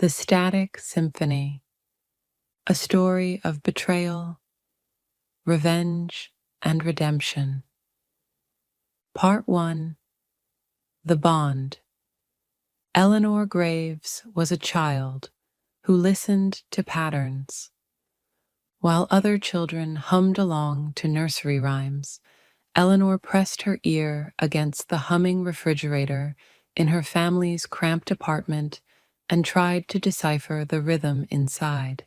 The Static Symphony, a story of betrayal, revenge, and redemption. Part 1. The Bond. Eleanor Graves was a child who listened to patterns. While other children hummed along to nursery rhymes, Eleanor pressed her ear against the humming refrigerator in her family's cramped apartment and tried to decipher the rhythm inside.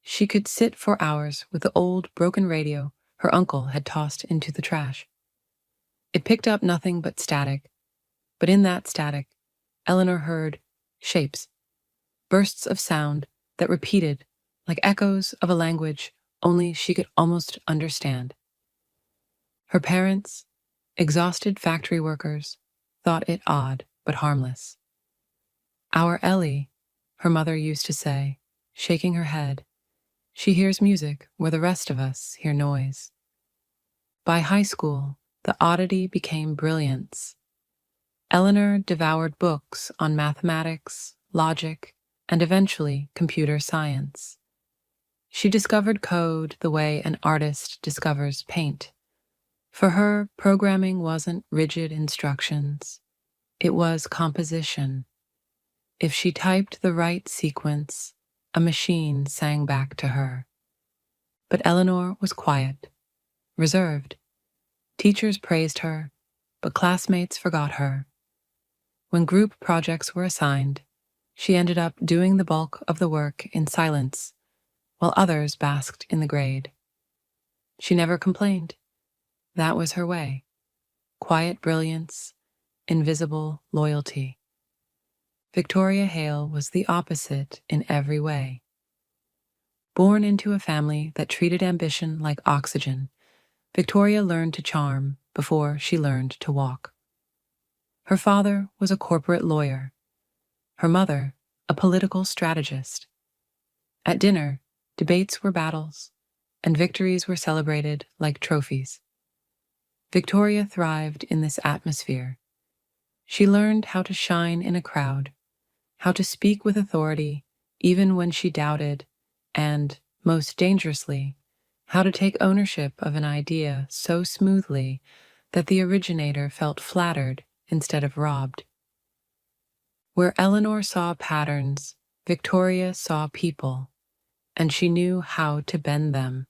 She could sit for hours with the old, broken radio her uncle had tossed into the trash. It picked up nothing but static, but in that static, Eleanor heard shapes, bursts of sound that repeated like echoes of a language only she could almost understand. Her parents, exhausted factory workers, thought it odd but harmless. "Our Ellie," her mother used to say, shaking her head. "She hears music where the rest of us hear noise." By high school, the oddity became brilliance. Eleanor devoured books on mathematics, logic, and eventually computer science. She discovered code the way an artist discovers paint. For her, programming wasn't rigid instructions. It was composition. If she typed the right sequence, a machine sang back to her. But Eleanor was quiet, reserved. Teachers praised her, but classmates forgot her. When group projects were assigned, she ended up doing the bulk of the work in silence, while others basked in the grade. She never complained. That was her way. Quiet brilliance, invisible loyalty. Victoria Hale was the opposite in every way. Born into a family that treated ambition like oxygen, Victoria learned to charm before she learned to walk. Her father was a corporate lawyer. Her mother, a political strategist. At dinner, debates were battles, and victories were celebrated like trophies. Victoria thrived in this atmosphere. She learned how to shine in a crowd, how to speak with authority even when she doubted, and, most dangerously, how to take ownership of an idea so smoothly that the originator felt flattered instead of robbed. Where Eleanor saw patterns, Victoria saw people, and she knew how to bend them.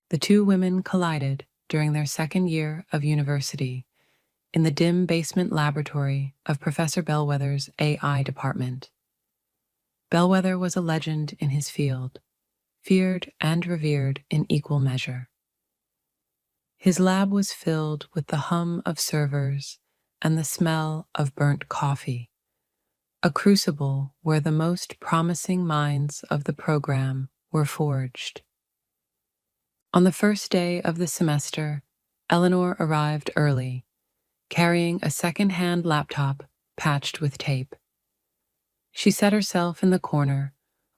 The two women collided during their second year of university in the dim basement laboratory of Professor Bellwether's AI department. Bellwether was a legend in his field, feared and revered in equal measure. His lab was filled with the hum of servers and the smell of burnt coffee, a crucible where the most promising minds of the program were forged. On the first day of the semester, Eleanor arrived early, carrying a second-hand laptop patched with tape. She set herself in the corner,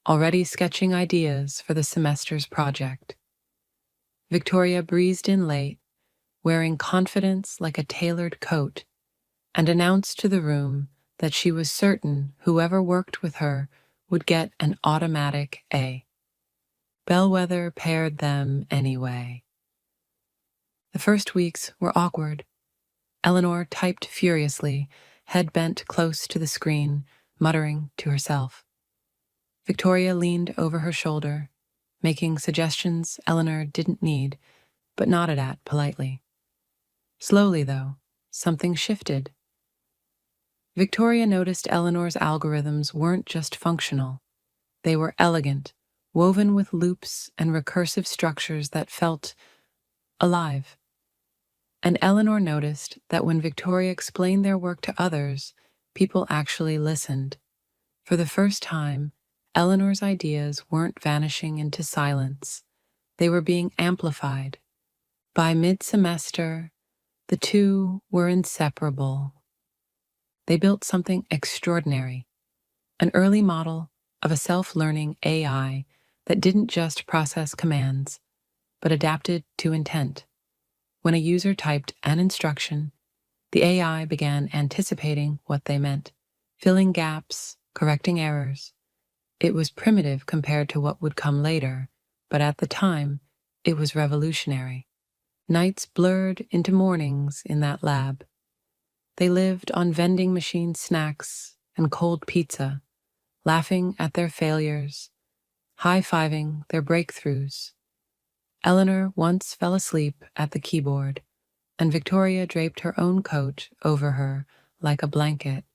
already sketching ideas for the semester's project. Victoria breezed in late, wearing confidence like a tailored coat, and announced to the room that she was certain whoever worked with her would get an automatic A. Bellwether paired them anyway. The first weeks were awkward. Eleanor typed furiously, head bent close to the screen, muttering to herself. Victoria leaned over her shoulder, making suggestions Eleanor didn't need, but nodded at politely. Slowly, though, something shifted. Victoria noticed Eleanor's algorithms weren't just functional. They were elegant, woven with loops and recursive structures that felt alive. And Eleanor noticed that when Victoria explained their work to others, people actually listened. For the first time, Eleanor's ideas weren't vanishing into silence. They were being amplified. By mid-semester, the two were inseparable. They built something extraordinary, an early model of a self-learning AI that didn't just process commands, but adapted to intent. When a user typed an instruction, the AI began anticipating what they meant, filling gaps, correcting errors. It was primitive compared to what would come later, but at the time, it was revolutionary. Nights blurred into mornings in that lab. They lived on vending machine snacks and cold pizza, laughing at their failures, high-fiving their breakthroughs. Eleanor once fell asleep at the keyboard, and Victoria draped her own coat over her like a blanket.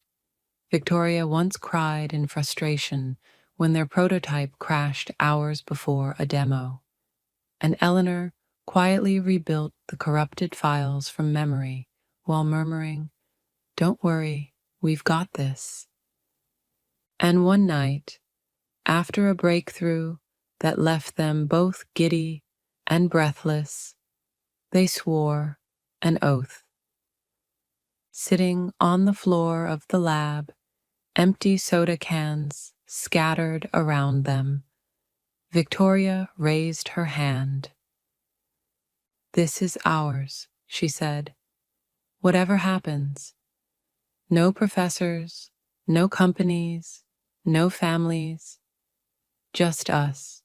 Victoria once cried in frustration when their prototype crashed hours before a demo, and Eleanor quietly rebuilt the corrupted files from memory while murmuring, "Don't worry, we've got this." And one night, after a breakthrough that left them both giddy and breathless, they swore an oath. Sitting on the floor of the lab, empty soda cans scattered around them, Victoria raised her hand. "This is ours," she said. "Whatever happens. No professors, no companies, no families. Just us.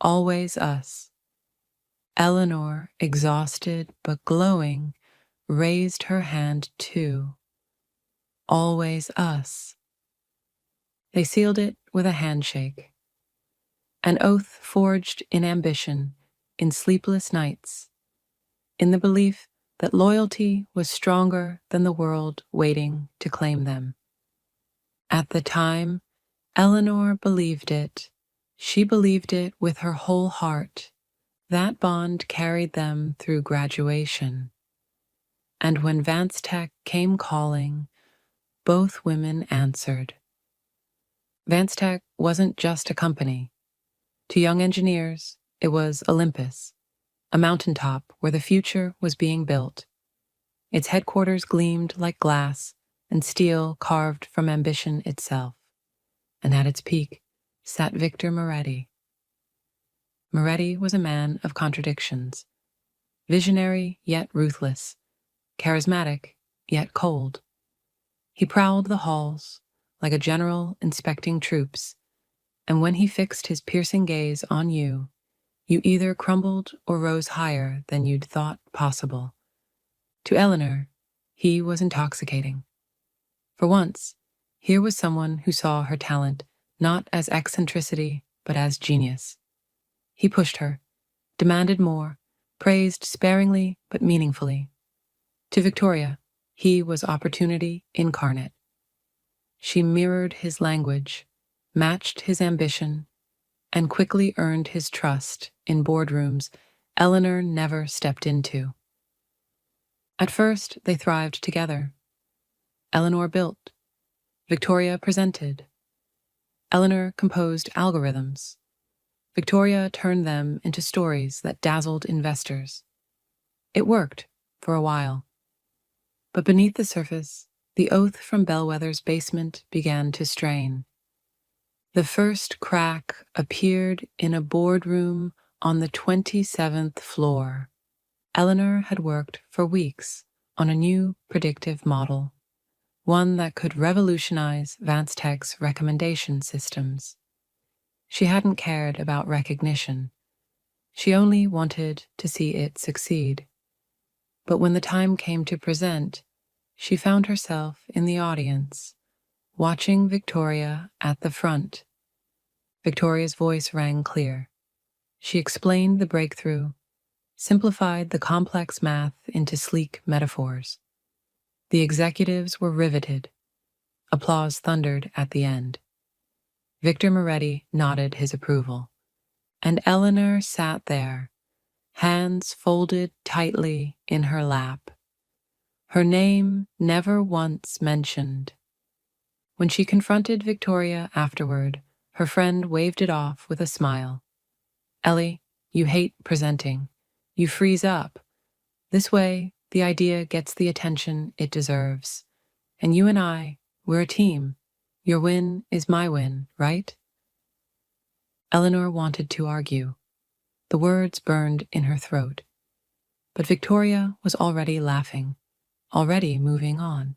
Always us." Eleanor, exhausted but glowing, raised her hand too. "Always us." They sealed it with a handshake. An oath forged in ambition, in sleepless nights, in the belief that loyalty was stronger than the world waiting to claim them. At the time, Eleanor believed it. She believed it with her whole heart. That bond carried them through graduation. And when Vance Tech came calling, both women answered. Vance Tech wasn't just a company. To young engineers, it was Olympus, a mountaintop where the future was being built. Its headquarters gleamed like glass and steel carved from ambition itself. And at its peak sat Victor Moretti. Moretti was a man of contradictions, visionary yet ruthless, charismatic yet cold. He prowled the halls like a general inspecting troops, and when he fixed his piercing gaze on you, you either crumbled or rose higher than you'd thought possible. To Eleanor, he was intoxicating. For once, here was someone who saw her talent not as eccentricity, but as genius. He pushed her, demanded more, praised sparingly but meaningfully. To Victoria, he was opportunity incarnate. She mirrored his language, matched his ambition, and quickly earned his trust in boardrooms Eleanor never stepped into. At first, they thrived together. Eleanor built. Victoria presented. Eleanor composed algorithms. Victoria turned them into stories that dazzled investors. It worked for a while. But beneath the surface, the oath from Bellwether's basement began to strain. The first crack appeared in a boardroom on the 27th floor. Eleanor had worked for weeks on a new predictive model, one that could revolutionize Vance Tech's recommendation systems. She hadn't cared about recognition. She only wanted to see it succeed. But when the time came to present, she found herself in the audience, watching Victoria at the front. Victoria's voice rang clear. She explained the breakthrough, simplified the complex math into sleek metaphors. The executives were riveted. Applause thundered at the end. Victor Moretti nodded his approval, and Eleanor sat there, hands folded tightly in her lap. Her name never once mentioned. When she confronted Victoria afterward, her friend waved it off with a smile. "Ellie, you hate presenting. You freeze up. This way, the idea gets the attention it deserves. And you and I, we're a team. Your win is my win, right?" Eleanor wanted to argue. The words burned in her throat. But Victoria was already laughing, already moving on.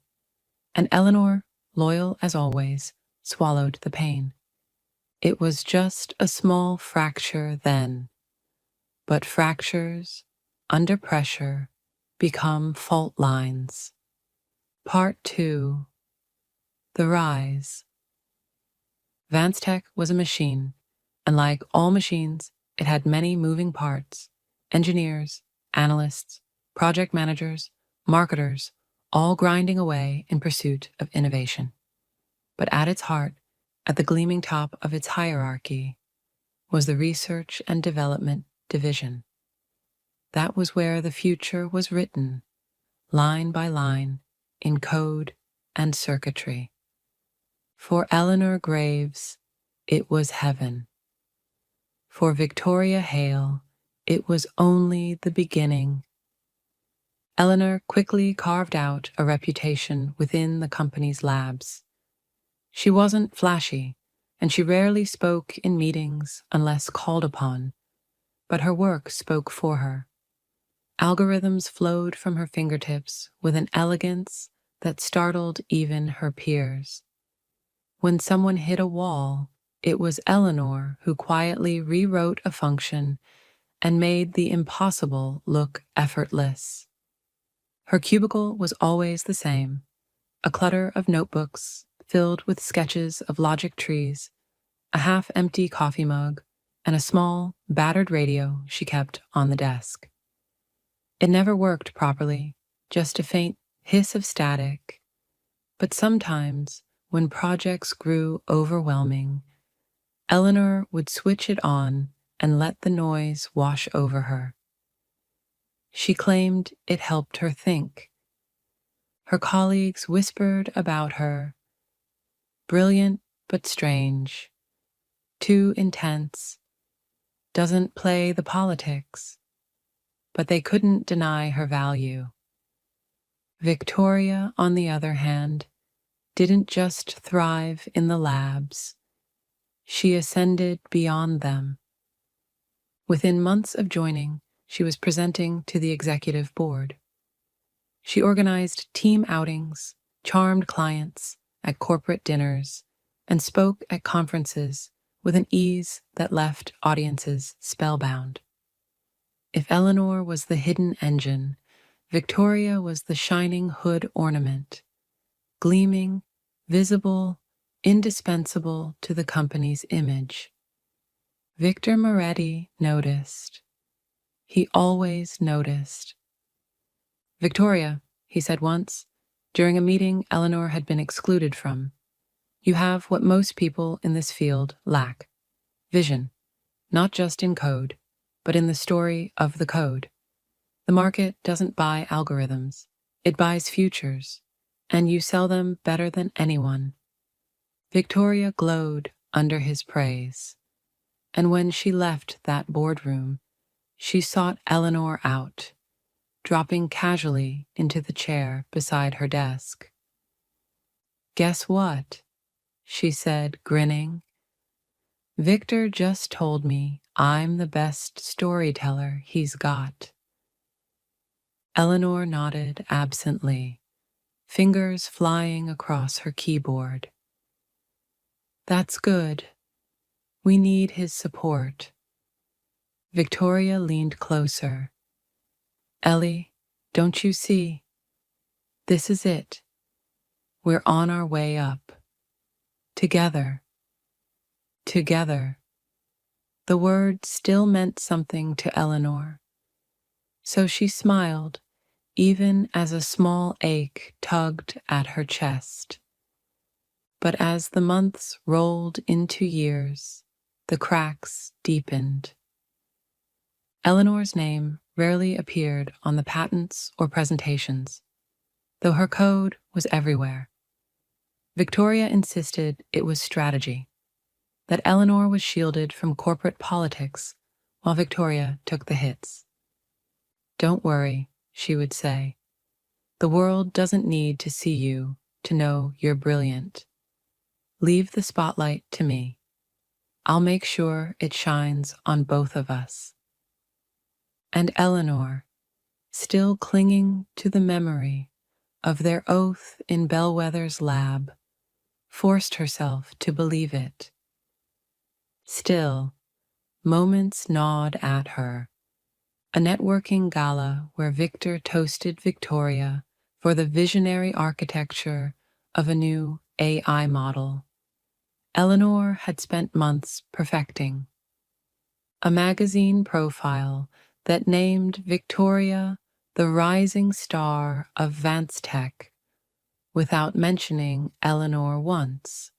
And Eleanor, loyal as always, swallowed the pain. It was just a small fracture then, but fractures, under pressure, become fault lines. Part 2. The Rise. Tech was a machine, and like all machines, it had many moving parts: engineers, analysts, project managers, marketers, all grinding away in pursuit of innovation. But at its heart, at the gleaming top of its hierarchy, was the Research and Development Division. That was where the future was written, line by line, in code and circuitry. For Eleanor Graves, it was heaven. For Victoria Hale, it was only the beginning. Eleanor quickly carved out a reputation within the company's labs. She wasn't flashy, and she rarely spoke in meetings unless called upon, but her work spoke for her. Algorithms flowed from her fingertips with an elegance that startled even her peers. When someone hit a wall, it was Eleanor who quietly rewrote a function and made the impossible look effortless. Her cubicle was always the same: a clutter of notebooks filled with sketches of logic trees, a half-empty coffee mug, and a small, battered radio she kept on the desk. It never worked properly, just a faint hiss of static. But sometimes, when projects grew overwhelming, Eleanor would switch it on and let the noise wash over her. She claimed it helped her think. Her colleagues whispered about her: brilliant but strange, too intense, doesn't play the politics. But they couldn't deny her value. Victoria, on the other hand, didn't just thrive in the labs. She ascended beyond them. Within months of joining, she was presenting to the executive board. She organized team outings, charmed clients at corporate dinners, and spoke at conferences with an ease that left audiences spellbound. If Eleanor was the hidden engine, Victoria was the shining hood ornament, gleaming, visible, indispensable to the company's image. Victor Moretti noticed. He always noticed. "Victoria," he said once, during a meeting Eleanor had been excluded from, "you have what most people in this field lack: vision, not just in code, but in the story of the code. The market doesn't buy algorithms, it buys futures, and you sell them better than anyone." Victoria glowed under his praise, and when she left that boardroom, she sought Eleanor out, dropping casually into the chair beside her desk. "Guess what?" she said, grinning. "Victor just told me I'm the best storyteller he's got." Eleanor nodded absently, fingers flying across her keyboard. "That's good. We need his support." Victoria leaned closer. "Ellie, don't you see? This is it. We're on our way up. Together. Together." The word still meant something to Eleanor, so she smiled, even as a small ache tugged at her chest. But as the months rolled into years, the cracks deepened. Eleanor's name rarely appeared on the patents or presentations, though her code was everywhere. Victoria insisted it was strategy, that Eleanor was shielded from corporate politics while Victoria took the hits. "Don't worry," she would say. "The world doesn't need to see you to know you're brilliant. Leave the spotlight to me. I'll make sure it shines on both of us." And Eleanor, still clinging to the memory of their oath in Bellwether's lab, forced herself to believe it. Still, moments gnawed at her. A networking gala where Victor toasted Victoria for the visionary architecture of a new AI model Eleanor had spent months perfecting. A magazine profile that named Victoria the rising star of Vance Tech without mentioning Eleanor once.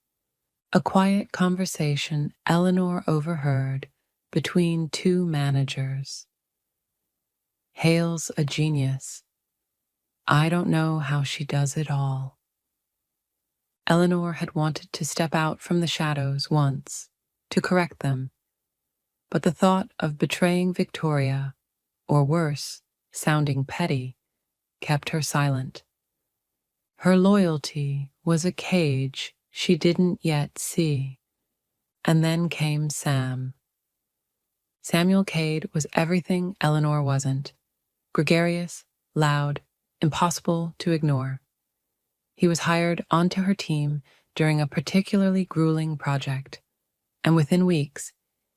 A quiet conversation Eleanor overheard between two managers. Hale's a genius. I don't know how she does it all. Eleanor had wanted to step out from the shadows once, to correct them, but the thought of betraying Victoria, or worse, sounding petty, kept her silent. Her loyalty was a cage she didn't yet see. And then came Sam. Samuel Cade was everything Eleanor wasn't. Gregarious, loud, impossible to ignore. He was hired onto her team during a particularly grueling project, and within weeks,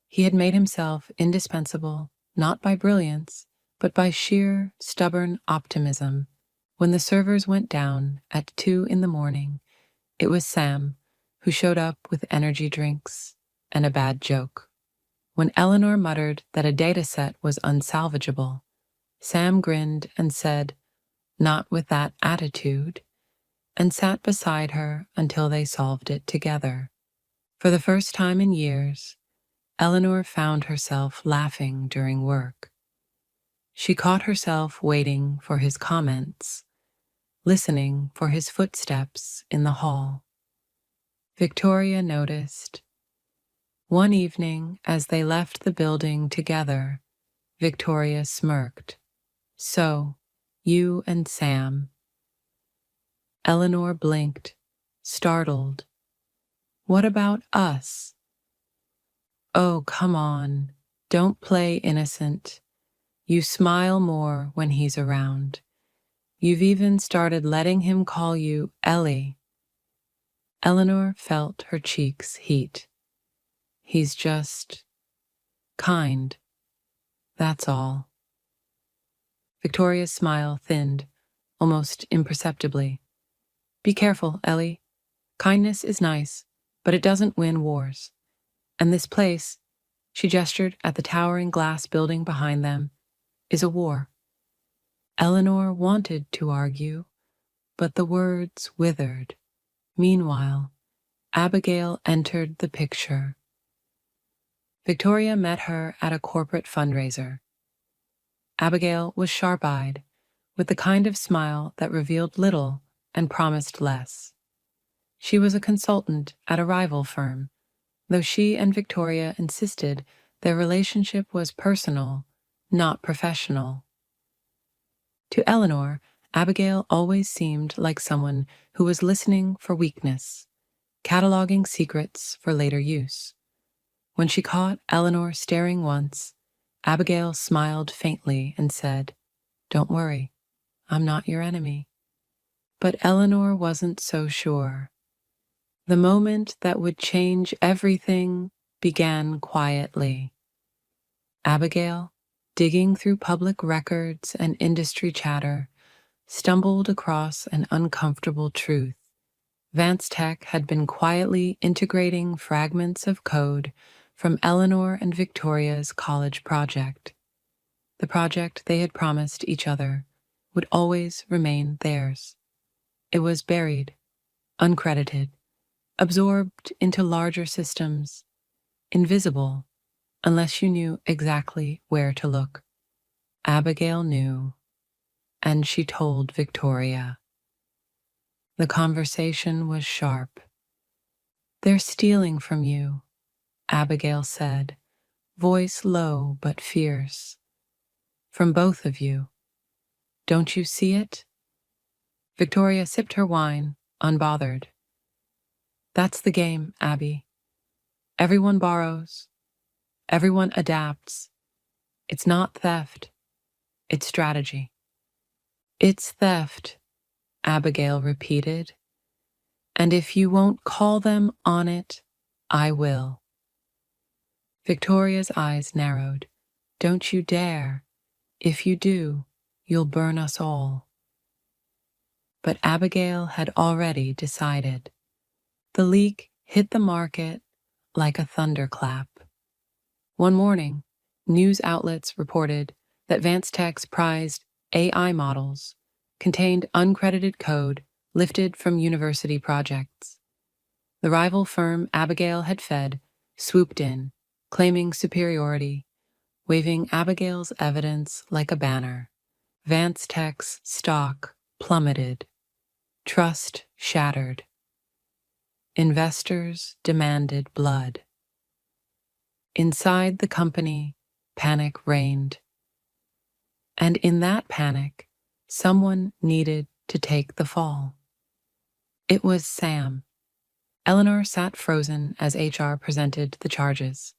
he had made himself indispensable not by brilliance, but by sheer, stubborn optimism. When the servers went down at 2 in the morning, it was Sam who showed up with energy drinks and a bad joke. When Eleanor muttered that a dataset was unsalvageable, Sam grinned and said, "Not with that attitude," and sat beside her until they solved it together. For the first time in years, Eleanor found herself laughing during work. She caught herself waiting for his comments, listening for his footsteps in the hall. Victoria noticed. One evening, as they left the building together, Victoria smirked. "So, you and Sam." Eleanor blinked, startled. "What about us?" "Oh, come on. Don't play innocent. You smile more when he's around. You've even started letting him call you Ellie." Eleanor felt her cheeks heat. "He's just kind. That's all." Victoria's smile thinned, almost imperceptibly. "Be careful, Ellie. Kindness is nice, but it doesn't win wars. And this place," she gestured at the towering glass building behind them, "is a war." Eleanor wanted to argue, but the words withered. Meanwhile, Abigail entered the picture. Victoria met her at a corporate fundraiser. Abigail was sharp-eyed, with the kind of smile that revealed little and promised less. She was a consultant at a rival firm, though she and Victoria insisted their relationship was personal, not professional. To Eleanor, Abigail always seemed like someone who was listening for weakness, cataloging secrets for later use. When she caught Eleanor staring once, Abigail smiled faintly and said, "Don't worry, I'm not your enemy." But Eleanor wasn't so sure. The moment that would change everything began quietly. Abigail, digging through public records and industry chatter, stumbled across an uncomfortable truth. Vance Tech had been quietly integrating fragments of code from Eleanor and Victoria's college project. The project they had promised each other would always remain theirs. It was buried, uncredited, absorbed into larger systems, invisible unless you knew exactly where to look. Abigail knew, and she told Victoria. The conversation was sharp. "They're stealing from you," Abigail said, voice low but fierce. "From both of you. Don't you see it?" Victoria sipped her wine, unbothered. "That's the game, Abby. Everyone borrows. Everyone adapts. It's not theft. It's strategy." "It's theft," Abigail repeated. And if you won't call them on it, I will. Victoria's eyes narrowed. Don't you dare. If you do, you'll burn us all. But Abigail had already decided. The leak hit the market like a thunderclap. One morning, news outlets reported that Tech's prized AI models contained uncredited code lifted from university projects. The rival firm Abigail had fed swooped in, claiming superiority, waving Abigail's evidence like a banner. Tech's stock plummeted, trust shattered. Investors demanded blood. Inside the company, panic reigned. And in that panic, someone needed to take the fall. It was Sam. Eleanor sat frozen as HR presented the charges.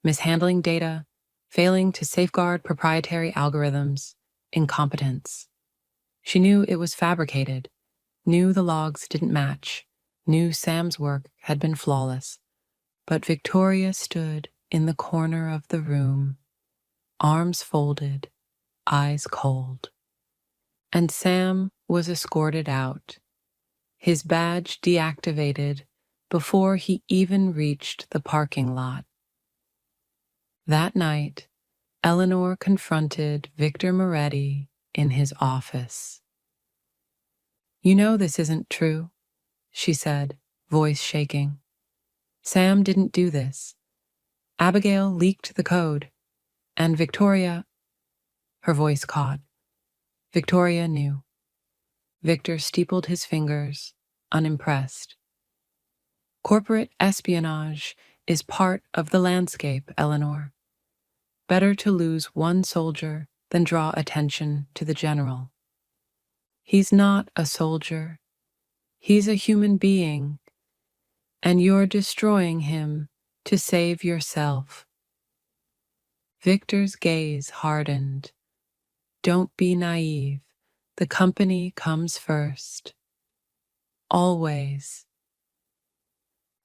Mishandling data, failing to safeguard proprietary algorithms, incompetence. She knew it was fabricated, knew the logs didn't match, knew Sam's work had been flawless. But Victoria stood in the corner of the room, arms folded, eyes cold. And Sam was escorted out, his badge deactivated before he even reached the parking lot. That night, Eleanor confronted Victor Moretti in his office. You know this isn't true, she said, voice shaking. Sam didn't do this. Abigail leaked the code, and Victoria... Her voice caught. Victoria knew. Victor steepled his fingers, unimpressed. Corporate espionage is part of the landscape, Eleanor. Better to lose one soldier than draw attention to the general. He's not a soldier. He's a human being, and you're destroying him to save yourself. Victor's gaze hardened. Don't be naive. The company comes first. Always.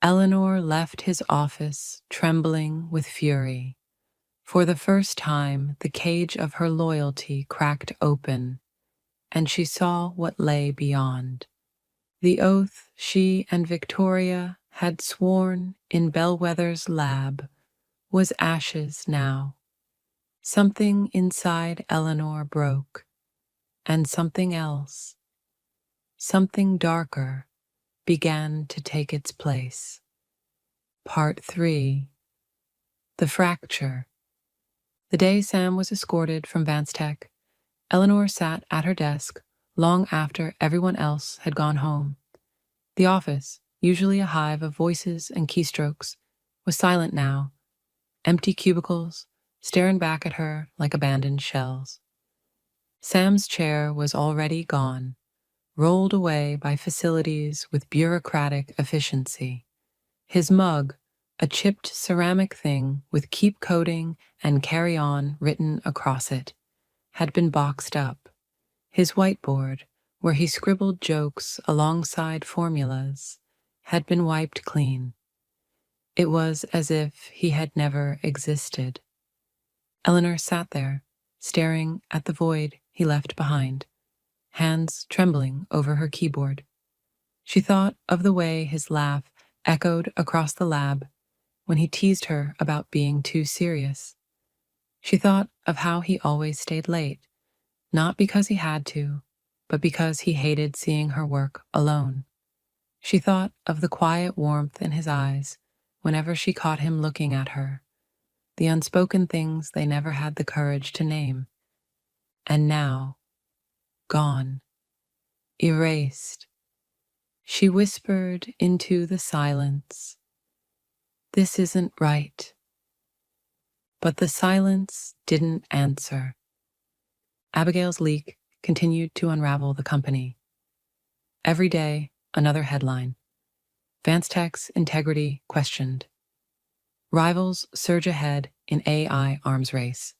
Eleanor left his office trembling with fury. For the first time, the cage of her loyalty cracked open, and she saw what lay beyond. The oath she and Victoria had sworn in Bellwether's lab was ashes now. Something inside Eleanor broke, and something else, something darker, began to take its place. Part 3. The Fracture. The day Sam was escorted from Tech, Eleanor sat at her desk long after everyone else had gone home. The office, usually a hive of voices and keystrokes, was silent now, empty cubicles staring back at her like abandoned shells. Sam's chair was already gone, rolled away by facilities with bureaucratic efficiency. His mug, a chipped ceramic thing with keep coding and carry on written across it, had been boxed up. His whiteboard, where he scribbled jokes alongside formulas, had been wiped clean. It was as if he had never existed. Eleanor sat there, staring at the void he left behind, hands trembling over her keyboard. She thought of the way his laugh echoed across the lab when he teased her about being too serious. She thought of how he always stayed late, not because he had to, but because he hated seeing her work alone. She thought of the quiet warmth in his eyes whenever she caught him looking at her, the unspoken things they never had the courage to name. And now, gone, erased. She whispered into the silence, "This isn't right." But the silence didn't answer. Abigail's leak continued to unravel the company. Every day, another headline. Tech's integrity questioned. Rivals surge ahead in AI arms race.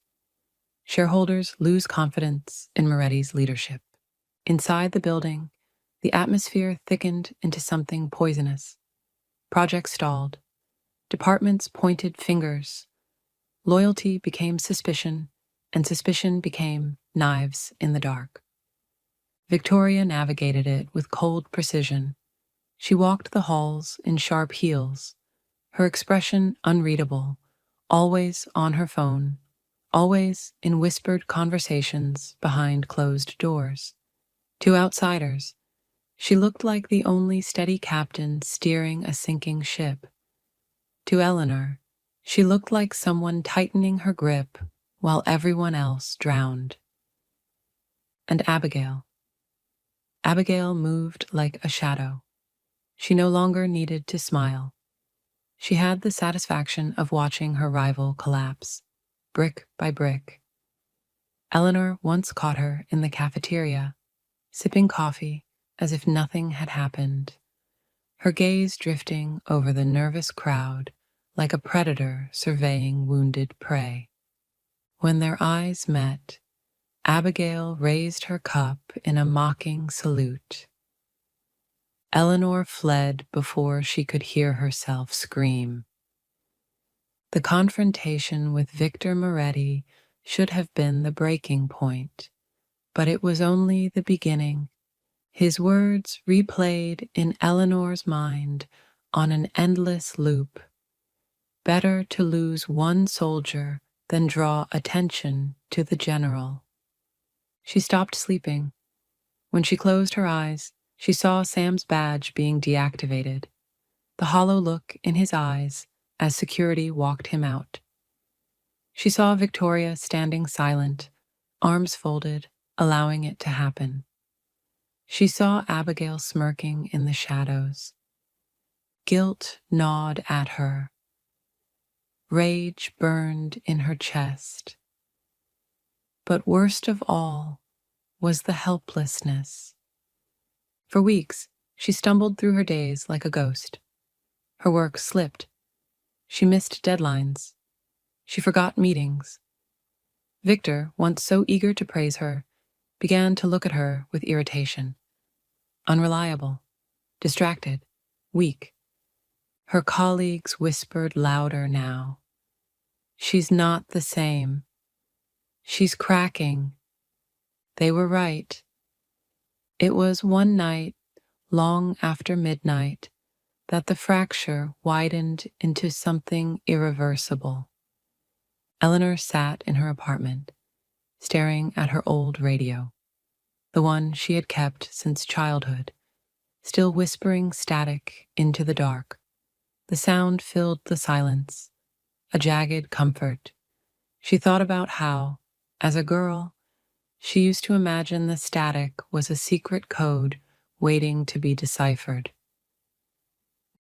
Shareholders lose confidence in Moretti's leadership. Inside the building, The atmosphere thickened into something poisonous. Projects stalled. Departments pointed fingers. Loyalty became suspicion, and suspicion became knives in the dark. Victoria navigated it with cold precision. She walked the halls in sharp heels, her expression unreadable, always on her phone, always in whispered conversations behind closed doors. To outsiders, she looked like the only steady captain steering a sinking ship. To Eleanor, she looked like someone tightening her grip while everyone else drowned. And Abigail. Abigail moved like a shadow. She no longer needed to smile. She had the satisfaction of watching her rival collapse, brick by brick. Eleanor once caught her in the cafeteria, sipping coffee as if nothing had happened, her gaze drifting over the nervous crowd like a predator surveying wounded prey. When their eyes met, Abigail raised her cup in a mocking salute. Eleanor fled before she could hear herself scream. The confrontation with Victor Moretti should have been the breaking point, but it was only the beginning. His words replayed in Eleanor's mind on an endless loop. Better to lose one soldier than draw attention to the general. She stopped sleeping. When she closed her eyes, she saw Sam's badge being deactivated, the hollow look in his eyes as security walked him out. She saw Victoria standing silent, arms folded, allowing it to happen. She saw Abigail smirking in the shadows. Guilt gnawed at her. Rage burned in her chest. But worst of all was the helplessness. For weeks, she stumbled through her days like a ghost. Her work slipped. She missed deadlines. She forgot meetings. Victor, once so eager to praise her, began to look at her with irritation. Unreliable, distracted, weak. Her colleagues whispered louder now. She's not the same. She's cracking. They were right. It was one night, long after midnight, that the fracture widened into something irreversible. Eleanor sat in her apartment, staring at her old radio, the one she had kept since childhood, still whispering static into the dark. The sound filled the silence, a jagged comfort. She thought about how, as a girl, she used to imagine the static was a secret code waiting to be deciphered.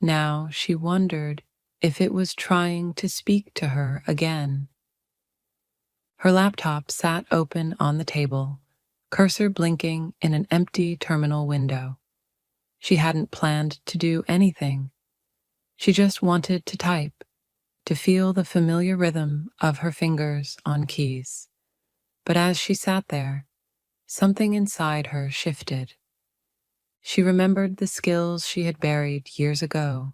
Now she wondered if it was trying to speak to her again. Her laptop sat open on the table, cursor blinking in an empty terminal window. She hadn't planned to do anything. She just wanted to type, to feel the familiar rhythm of her fingers on keys. But as she sat there, something inside her shifted. She remembered the skills she had buried years ago,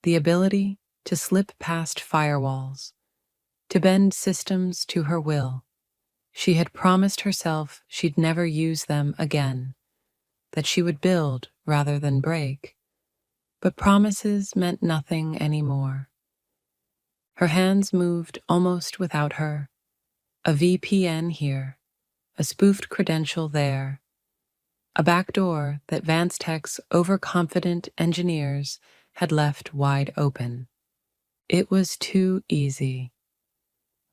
the ability to slip past firewalls, to bend systems to her will. She had promised herself she'd never use them again, that she would build rather than break. But promises meant nothing anymore. Her hands moved almost without her. A VPN here, a spoofed credential there, a backdoor that Vance Tech's overconfident engineers had left wide open. It was too easy.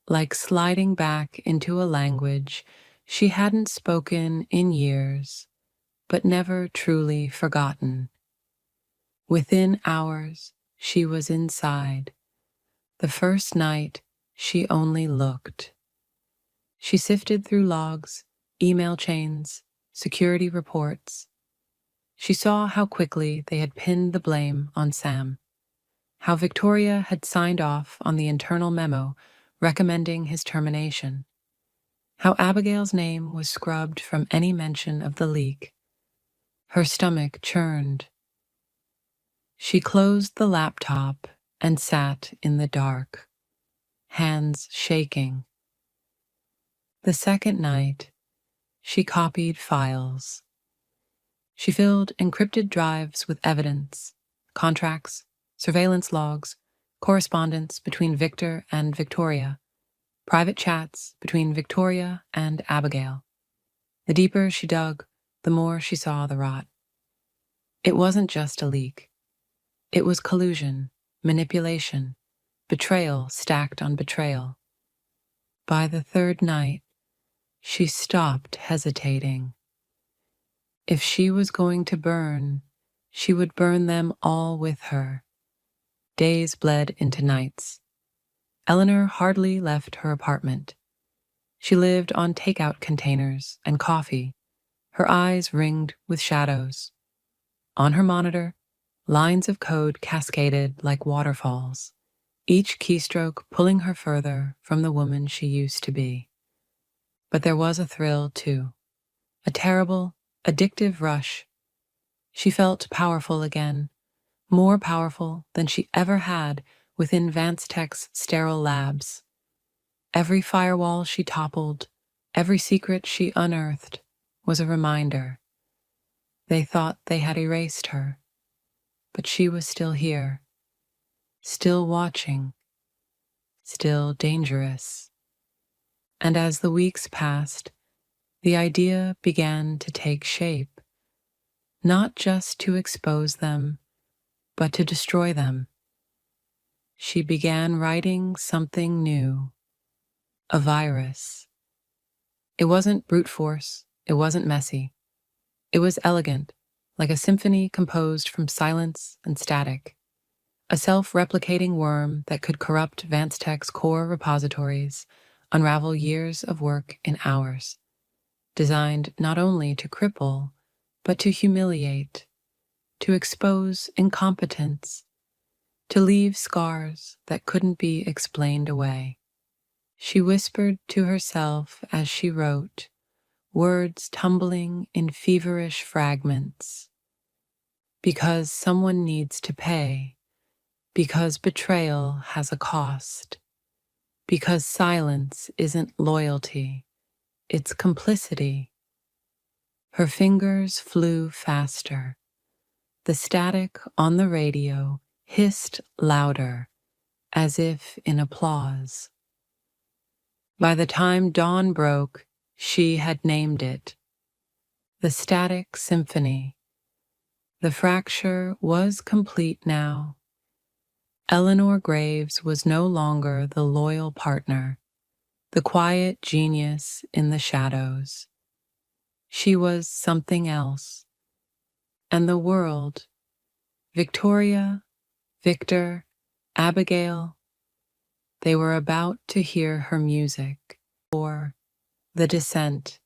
Like sliding back into a language she hadn't spoken in years, but never truly forgotten. Within hours, she was inside. The first night, she only looked. She sifted through logs, email chains, security reports. She saw how quickly they had pinned the blame on Sam, how Victoria had signed off on the internal memo recommending his termination, how Abigail's name was scrubbed from any mention of the leak. Her stomach churned. She closed the laptop and sat in the dark, hands shaking. The second night, she copied files. She filled encrypted drives with evidence, contracts, surveillance logs, correspondence between Victor and Victoria, private chats between Victoria and Abigail. The deeper she dug, the more she saw the rot. It wasn't just a leak. It was collusion, manipulation, betrayal stacked on betrayal. By the third night, she stopped hesitating. If she was going to burn, she would burn them all with her. Days bled into nights. Eleanor hardly left her apartment. She lived on takeout containers and coffee, her eyes ringed with shadows. On her monitor, lines of code cascaded like waterfalls, each keystroke pulling her further from the woman she used to be. But there was a thrill, too. A terrible, addictive rush. She felt powerful again, more powerful than she ever had within Vanstech's sterile labs. Every firewall she toppled, every secret she unearthed, was a reminder. They thought they had erased her, but she was still here, still watching, still dangerous. And as the weeks passed, the idea began to take shape, not just to expose them, but to destroy them. She began writing something new, a virus. It wasn't brute force, it wasn't messy. It was elegant, like a symphony composed from silence and static. A self-replicating worm that could corrupt Vanstech's core repositories, unravel years of work in hours. Designed not only to cripple, but to humiliate, to expose incompetence, to leave scars that couldn't be explained away. She whispered to herself as she wrote, words tumbling in feverish fragments. Because someone needs to pay, because betrayal has a cost, because silence isn't loyalty, it's complicity. Her fingers flew faster. The static on the radio hissed louder, as if in applause. By the time dawn broke, she had named it. The Static Symphony. The fracture was complete now. Eleanor Graves was no longer the loyal partner, the quiet genius in the shadows. She was something else. And the world, Victoria, Victor, Abigail, they were about to hear her music, or the descent.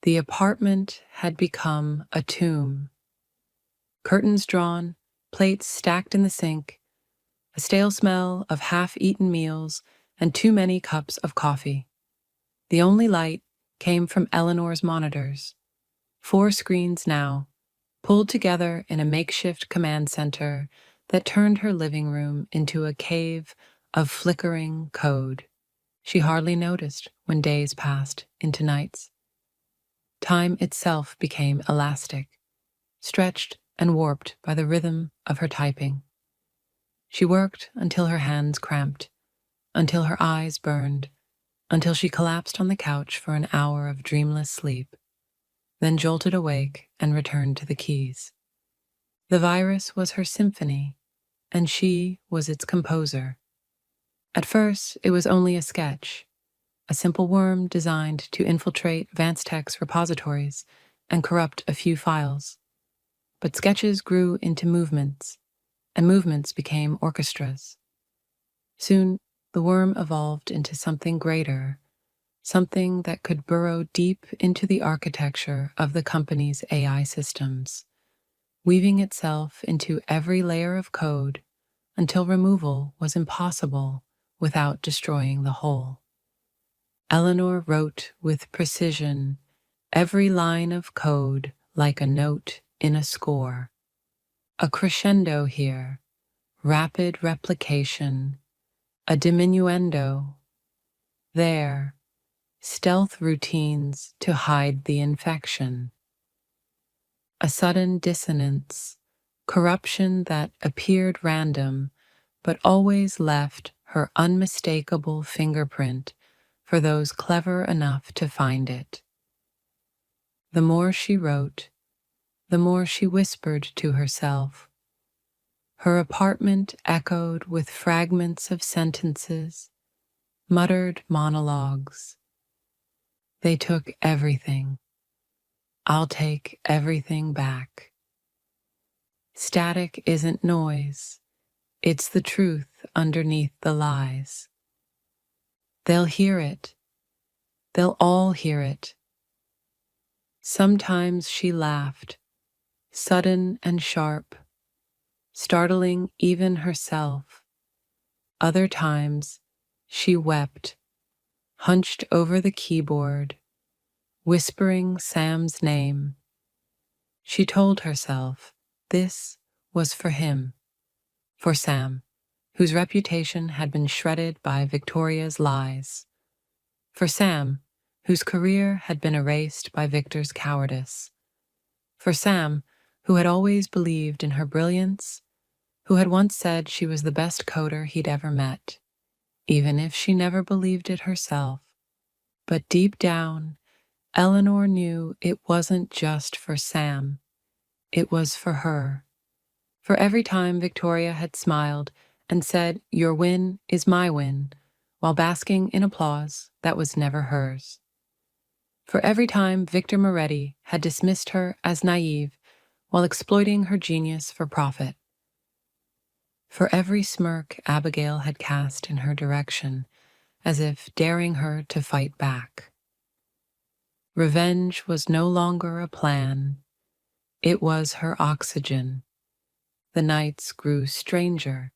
The apartment had become a tomb. Curtains drawn, plates stacked in the sink, a stale smell of half-eaten meals, and too many cups of coffee. The only light came from Eleanor's monitors. 4 screens now, pulled together in a makeshift command center that turned her living room into a cave of flickering code. She hardly noticed when days passed into nights. Time itself became elastic, stretched and warped by the rhythm of her typing. She worked until her hands cramped, until her eyes burned, until she collapsed on the couch for an hour of dreamless sleep, then jolted awake and returned to the keys. The virus was her symphony, and she was its composer. At first, it was only a sketch, a simple worm designed to infiltrate Vanstech's repositories and corrupt a few files. But sketches grew into movements, and movements became orchestras. Soon, the worm evolved into something greater, something that could burrow deep into the architecture of the company's AI systems, weaving itself into every layer of code until removal was impossible without destroying the whole. Eleanor wrote with precision, every line of code like a note in a score. A crescendo here, rapid replication, a diminuendo there, stealth routines to hide the infection. A sudden dissonance, corruption that appeared random but always left her unmistakable fingerprint for those clever enough to find it. The more she wrote, the more she whispered to herself. Her apartment echoed with fragments of sentences, muttered monologues. They took everything. I'll take everything back. Static isn't noise. It's the truth underneath the lies. They'll hear it. They'll all hear it. Sometimes she laughed, sudden and sharp, startling even herself. Other times she wept, hunched over the keyboard, whispering Sam's name. She told herself this was for him, for Sam, whose reputation had been shredded by Victoria's lies, for Sam, whose career had been erased by Victor's cowardice, for Sam, who had always believed in her brilliance, who had once said she was the best coder he'd ever met, even if she never believed it herself. But deep down, Eleanor knew it wasn't just for Sam. It was for her. For every time Victoria had smiled and said, "Your win is my win," while basking in applause that was never hers. For every time Victor Moretti had dismissed her as naive while exploiting her genius for profit. For every smirk Abigail had cast in her direction, as if daring her to fight back. Revenge was no longer a plan. It was her oxygen. The nights grew stranger.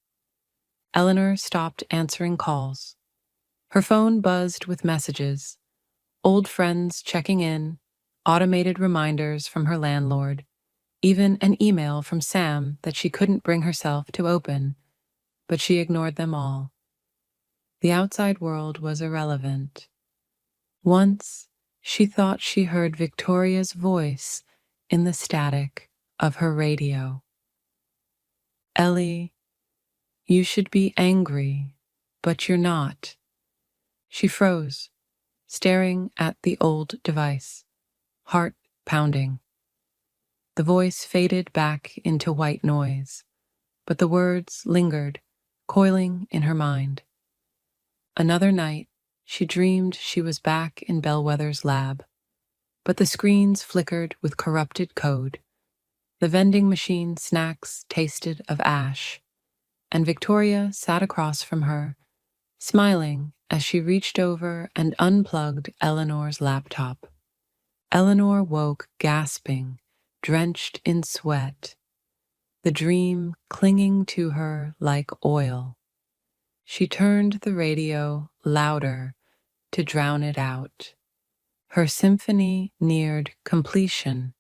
Eleanor stopped answering calls. Her phone buzzed with messages, old friends checking in, automated reminders from her landlord, even an email from Sam that she couldn't bring herself to open, but she ignored them all. The outside world was irrelevant. Once, she thought she heard Victoria's voice in the static of her radio. "Ellie, you should be angry, but you're not." She froze, staring at the old device, heart pounding. The voice faded back into white noise, but the words lingered, coiling in her mind. Another night, she dreamed she was back in Bellwether's lab, but the screens flickered with corrupted code. The vending machine snacks tasted of ash, and Victoria sat across from her, smiling as she reached over and unplugged Eleanor's laptop. Eleanor woke gasping, drenched in sweat, the dream clinging to her like oil. She turned the radio louder to drown it out. Her symphony neared completion.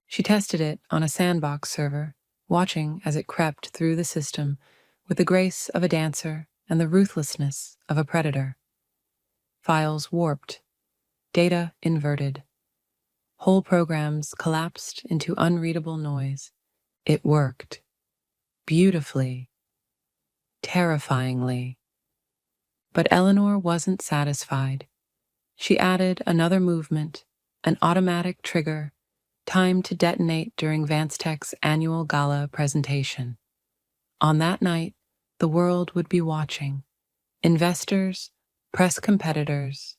She tested it on a sandbox server, watching as it crept through the system with the grace of a dancer and the ruthlessness of a predator. Files warped, data inverted. Whole programs collapsed into unreadable noise. It worked. Beautifully. Terrifyingly. But Eleanor wasn't satisfied. She added another movement, an automatic trigger, timed to detonate during VanceTech's annual gala presentation. On that night, the world would be watching. Investors, press competitors.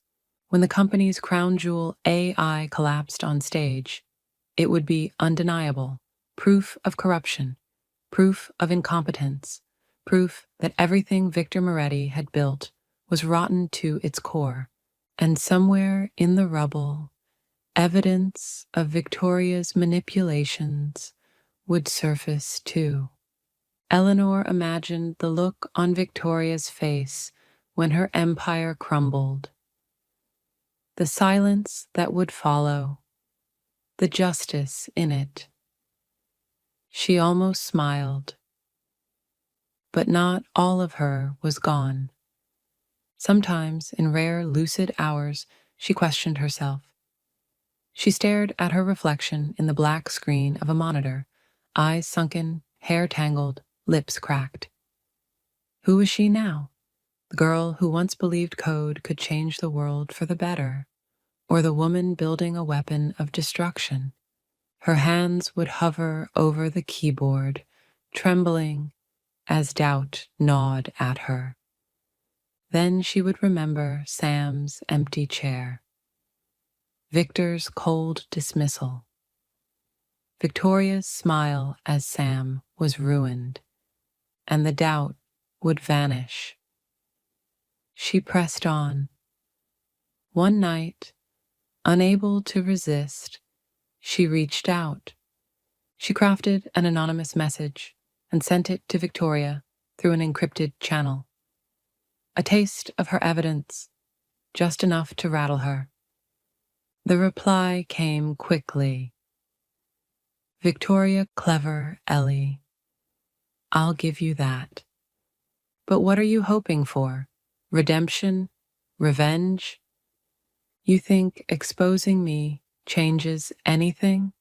When the company's crown jewel AI collapsed on stage, it would be undeniable, proof of corruption, proof of incompetence, proof that everything Victor Moretti had built was rotten to its core, and somewhere in the rubble, evidence of Victoria's manipulations would surface too. Eleanor imagined the look on Victoria's face when her empire crumbled. The silence that would follow. the justice in it. She almost smiled, but not all of her was gone. Sometimes, in rare, lucid hours, she questioned herself. She stared at her reflection in the black screen of a monitor, eyes sunken, hair tangled, lips cracked. Who was she now? The girl who once believed code could change the world for the better, or the woman building a weapon of destruction? Her hands would hover over the keyboard, trembling as doubt gnawed at her. Then she would remember Sam's empty chair, Victor's cold dismissal, Victoria's smile as Sam was ruined, and the doubt would vanish. She pressed on. One night, unable to resist, she reached out. She crafted an anonymous message and sent it to Victoria through an encrypted channel. A taste of her evidence, just enough to rattle her. The reply came quickly. Victoria, clever Ellie. I'll give you that. But what are you hoping for? Redemption? Revenge? You think exposing me changes anything?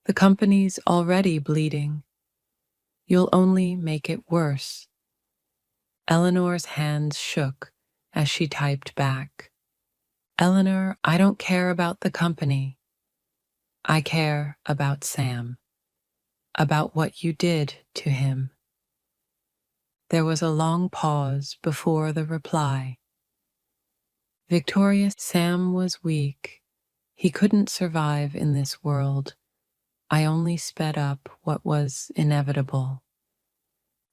The company's already bleeding. You'll only make it worse. Eleanor's hands shook as she typed back. Eleanor, I don't care about the company. I care about Sam. About what you did to him. There was a long pause before the reply. Victoria, Sam was weak. He couldn't survive in this world. I only sped up what was inevitable.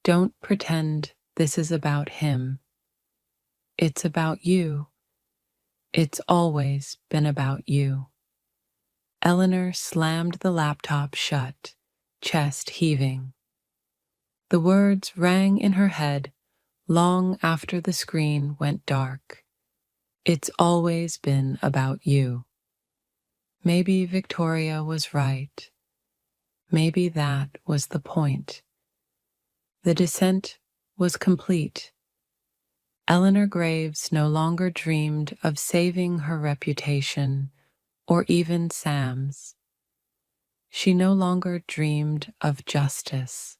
Don't pretend this is about him. It's about you. It's always been about you. Eleanor slammed the laptop shut, chest heaving. The words rang in her head long after the screen went dark. It's always been about you. Maybe Victoria was right. Maybe that was the point. The descent was complete. Eleanor Graves no longer dreamed of saving her reputation or even Sam's. She no longer dreamed of justice.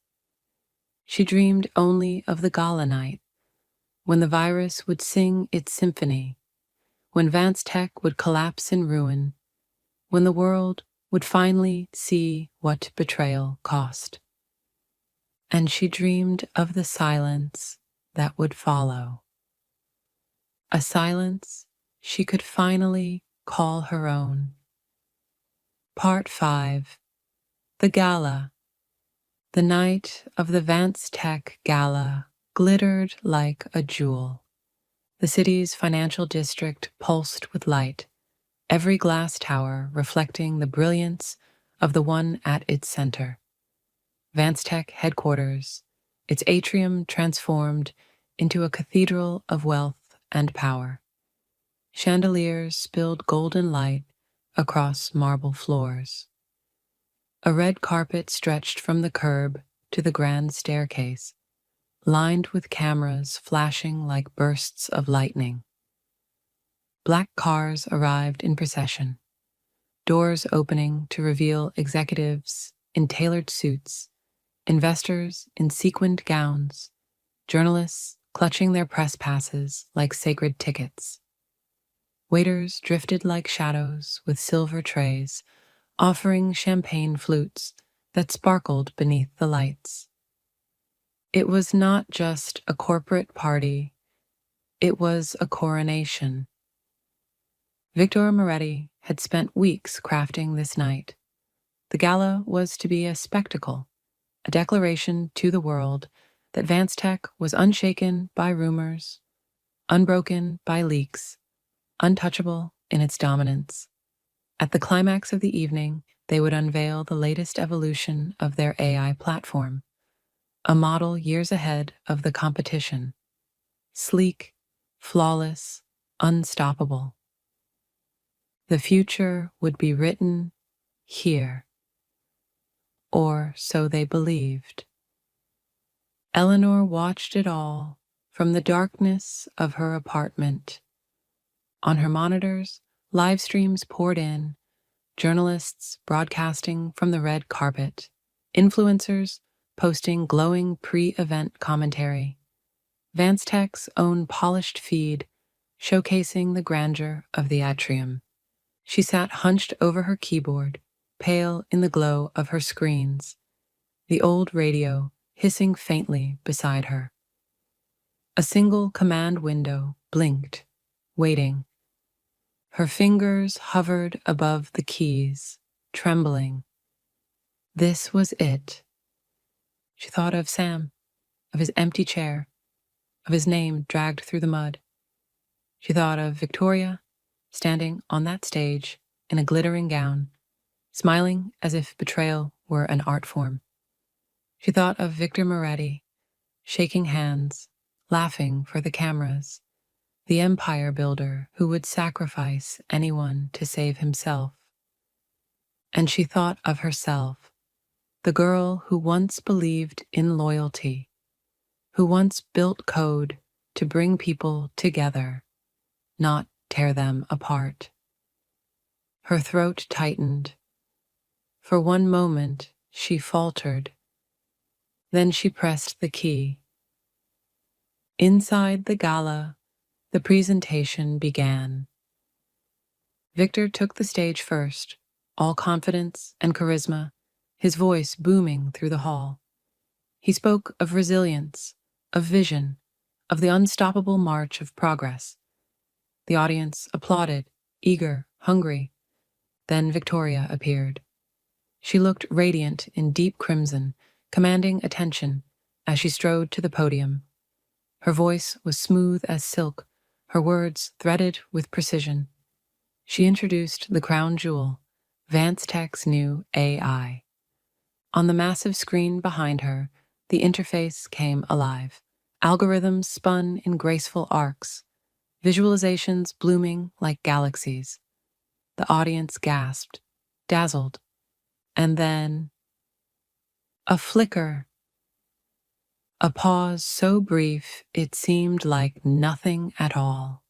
She dreamed only of the gala night, when the virus would sing its symphony, when Vance Tech would collapse in ruin, when the world would finally see what betrayal cost. And she dreamed of the silence that would follow. A silence she could finally call her own. Part 5. The Gala. The night of the Vance Tech Gala glittered like a jewel. The city's financial district pulsed with light, every glass tower reflecting the brilliance of the one at its center. Vance Tech headquarters, its atrium transformed into a cathedral of wealth and power. Chandeliers spilled golden light across marble floors. A red carpet stretched from the curb to the grand staircase, lined with cameras flashing like bursts of lightning. Black cars arrived in procession, doors opening to reveal executives in tailored suits, investors in sequined gowns, journalists clutching their press passes like sacred tickets. Waiters drifted like shadows with silver trays, offering champagne flutes that sparkled beneath the lights. It was not just a corporate party, it was a coronation. Victor Moretti had spent weeks crafting this night. The gala was to be a spectacle, a declaration to the world that Vance Tech was unshaken by rumors, unbroken by leaks, untouchable in its dominance. At the climax of the evening, they would unveil the latest evolution of their AI platform, a model years ahead of the competition. Sleek, flawless, unstoppable. The future would be written here, or so they believed. Eleanor watched it all from the darkness of her apartment. On her monitors, live streams poured in, journalists broadcasting from the red carpet, influencers posting glowing pre-event commentary, Vance Tech's own polished feed showcasing the grandeur of the atrium. She sat hunched over her keyboard, pale in the glow of her screens, the old radio hissing faintly beside her. A single command window blinked, waiting. Her fingers hovered above the keys, trembling. This was it. She thought of Sam, of his empty chair, of his name dragged through the mud. She thought of Victoria, standing on that stage in a glittering gown, smiling as if betrayal were an art form. She thought of Victor Moretti, shaking hands, laughing for the cameras, the empire builder who would sacrifice anyone to save himself. And she thought of herself, the girl who once believed in loyalty, who once built code to bring people together, not tear them apart. Her throat tightened. For one moment, she faltered. Then she pressed the key. Inside the gala, the presentation began. Victor took the stage first, all confidence and charisma, his voice booming through the hall. He spoke of resilience, of vision, of the unstoppable march of progress. The audience applauded, eager, hungry. Then Victoria appeared. She looked radiant in deep crimson, commanding attention as she strode to the podium. Her voice was smooth as silk, her words threaded with precision. She introduced the crown jewel, Vance Tech's new AI. On the massive screen behind her, the interface came alive. Algorithms spun in graceful arcs, visualizations blooming like galaxies. The audience gasped, dazzled, and then a flicker. A pause so brief it seemed like nothing at all.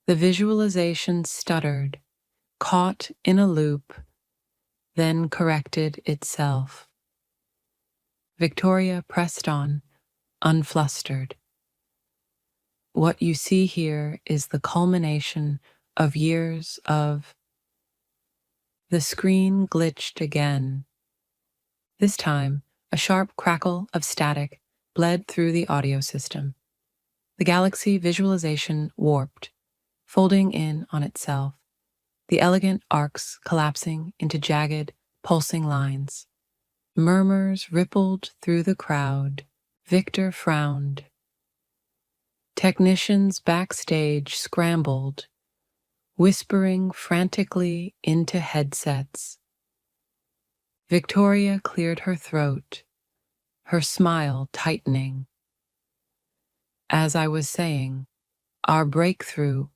The visualization stuttered, caught in a loop, then corrected itself. Victoria pressed on, unflustered. What you see here is the culmination of years of... The screen glitched again. This time, a sharp crackle of static bled through the audio system. The galaxy visualization warped, folding in on itself, the elegant arcs collapsing into jagged, pulsing lines. Murmurs rippled through the crowd. Victor frowned. Technicians backstage scrambled, whispering frantically into headsets. Victoria cleared her throat, her smile tightening. As I was saying, our breakthrough.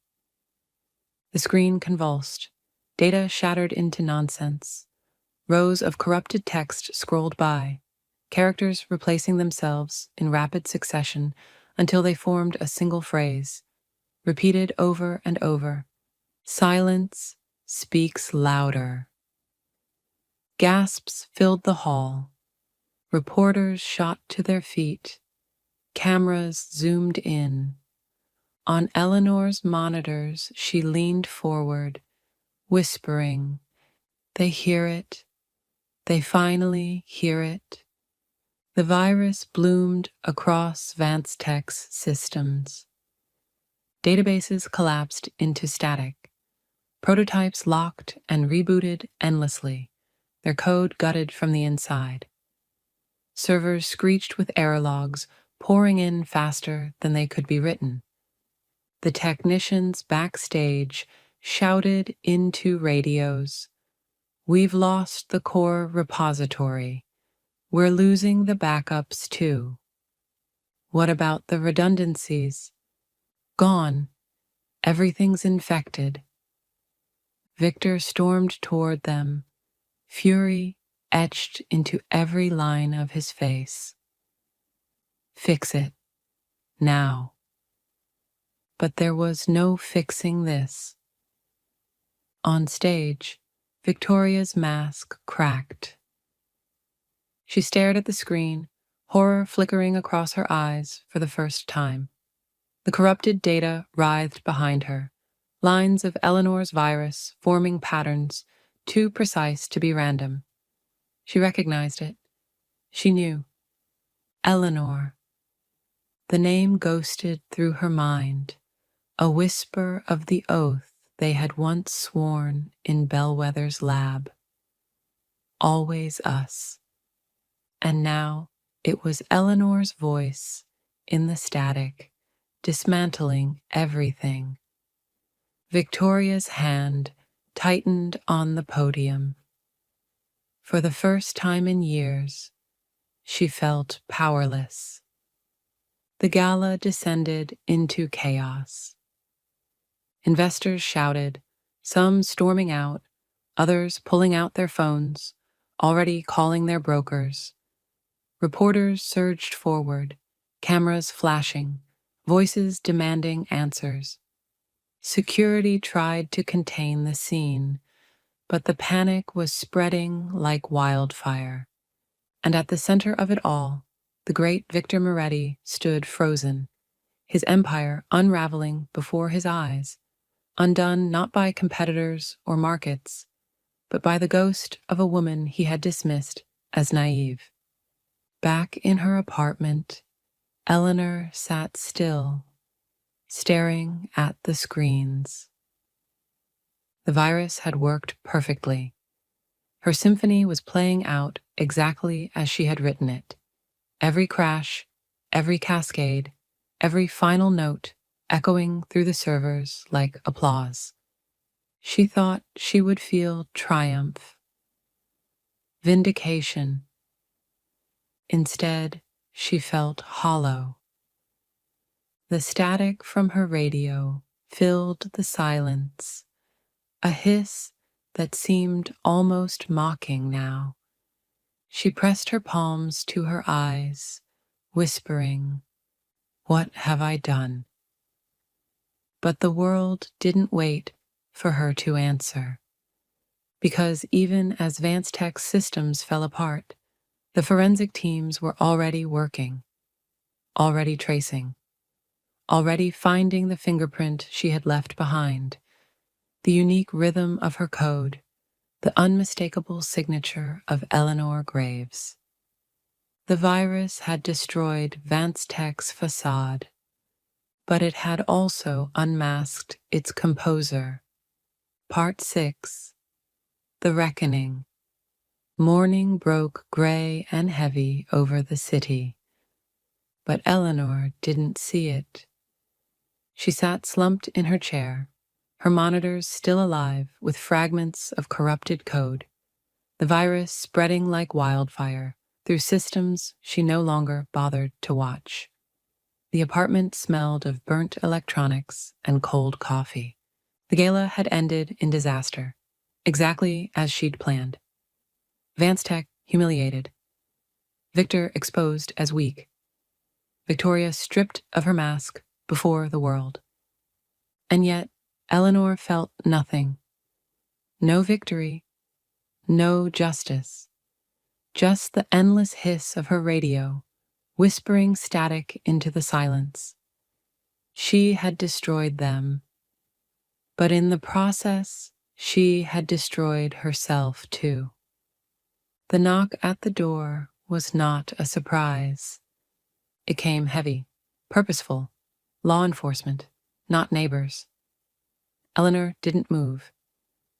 The screen convulsed, data shattered into nonsense. Rows of corrupted text scrolled by, characters replacing themselves in rapid succession until they formed a single phrase, repeated over and over. Silence speaks louder. Gasps filled the hall. Reporters shot to their feet. Cameras zoomed in. On Eleanor's monitors, she leaned forward, whispering, "They hear it. They finally hear it." The virus bloomed across Vance Tech's systems. Databases collapsed into static. Prototypes locked and rebooted endlessly, their code gutted from the inside. Servers screeched with error logs, pouring in faster than they could be written. The technicians backstage shouted into radios, "We've lost the core repository. We're losing the backups too. What about the redundancies? Gone. Everything's infected." Victor stormed toward them, fury etched into every line of his face. Fix it, now. But there was no fixing this. On stage, Victoria's mask cracked. She stared at the screen, horror flickering across her eyes for the first time. The corrupted data writhed behind her, lines of Eleanor's virus forming patterns too precise to be random. She recognized it. She knew. Eleanor. The name ghosted through her mind, a whisper of the oath they had once sworn in Bellwether's lab. Always us. And now it was Eleanor's voice in the static, dismantling everything. Victoria's hand tightened on the podium. For the first time in years, she felt powerless. The gala descended into chaos. Investors shouted, some storming out, others pulling out their phones, already calling their brokers. Reporters surged forward, cameras flashing, voices demanding answers. Security tried to contain the scene, but the panic was spreading like wildfire. And at the center of it all, the great Victor Moretti stood frozen, his empire unraveling before his eyes, undone not by competitors or markets, but by the ghost of a woman he had dismissed as naive. Back in her apartment, Eleanor sat still, staring at the screens. The virus had worked perfectly. Her symphony was playing out exactly as she had written it. Every crash, every cascade, every final note echoing through the servers like applause. She thought she would feel triumph, vindication. Instead, she felt hollow. The static from her radio filled the silence, a hiss that seemed almost mocking now. She pressed her palms to her eyes, whispering, "What have I done?" But the world didn't wait for her to answer. Because even as Vance Tech's systems fell apart, the forensic teams were already working, already tracing, already finding the fingerprint she had left behind, the unique rhythm of her code, the unmistakable signature of Eleanor Graves. The virus had destroyed Vance Tech's facade, but it had also unmasked its composer. Part 6. The Reckoning. Morning broke gray and heavy over the city, but Eleanor didn't see it. She sat slumped in her chair, her monitors still alive with fragments of corrupted code, the virus spreading like wildfire through systems she no longer bothered to watch. The apartment smelled of burnt electronics and cold coffee. The gala had ended in disaster, exactly as she'd planned. Vance Tech humiliated. Victor exposed as weak. Victoria stripped of her mask before the world. And yet, Eleanor felt nothing. No victory, no justice. Just the endless hiss of her radio, whispering static into the silence. She had destroyed them. But in the process, she had destroyed herself too. The knock at the door was not a surprise. It came heavy, purposeful, law enforcement, not neighbors. Eleanor didn't move.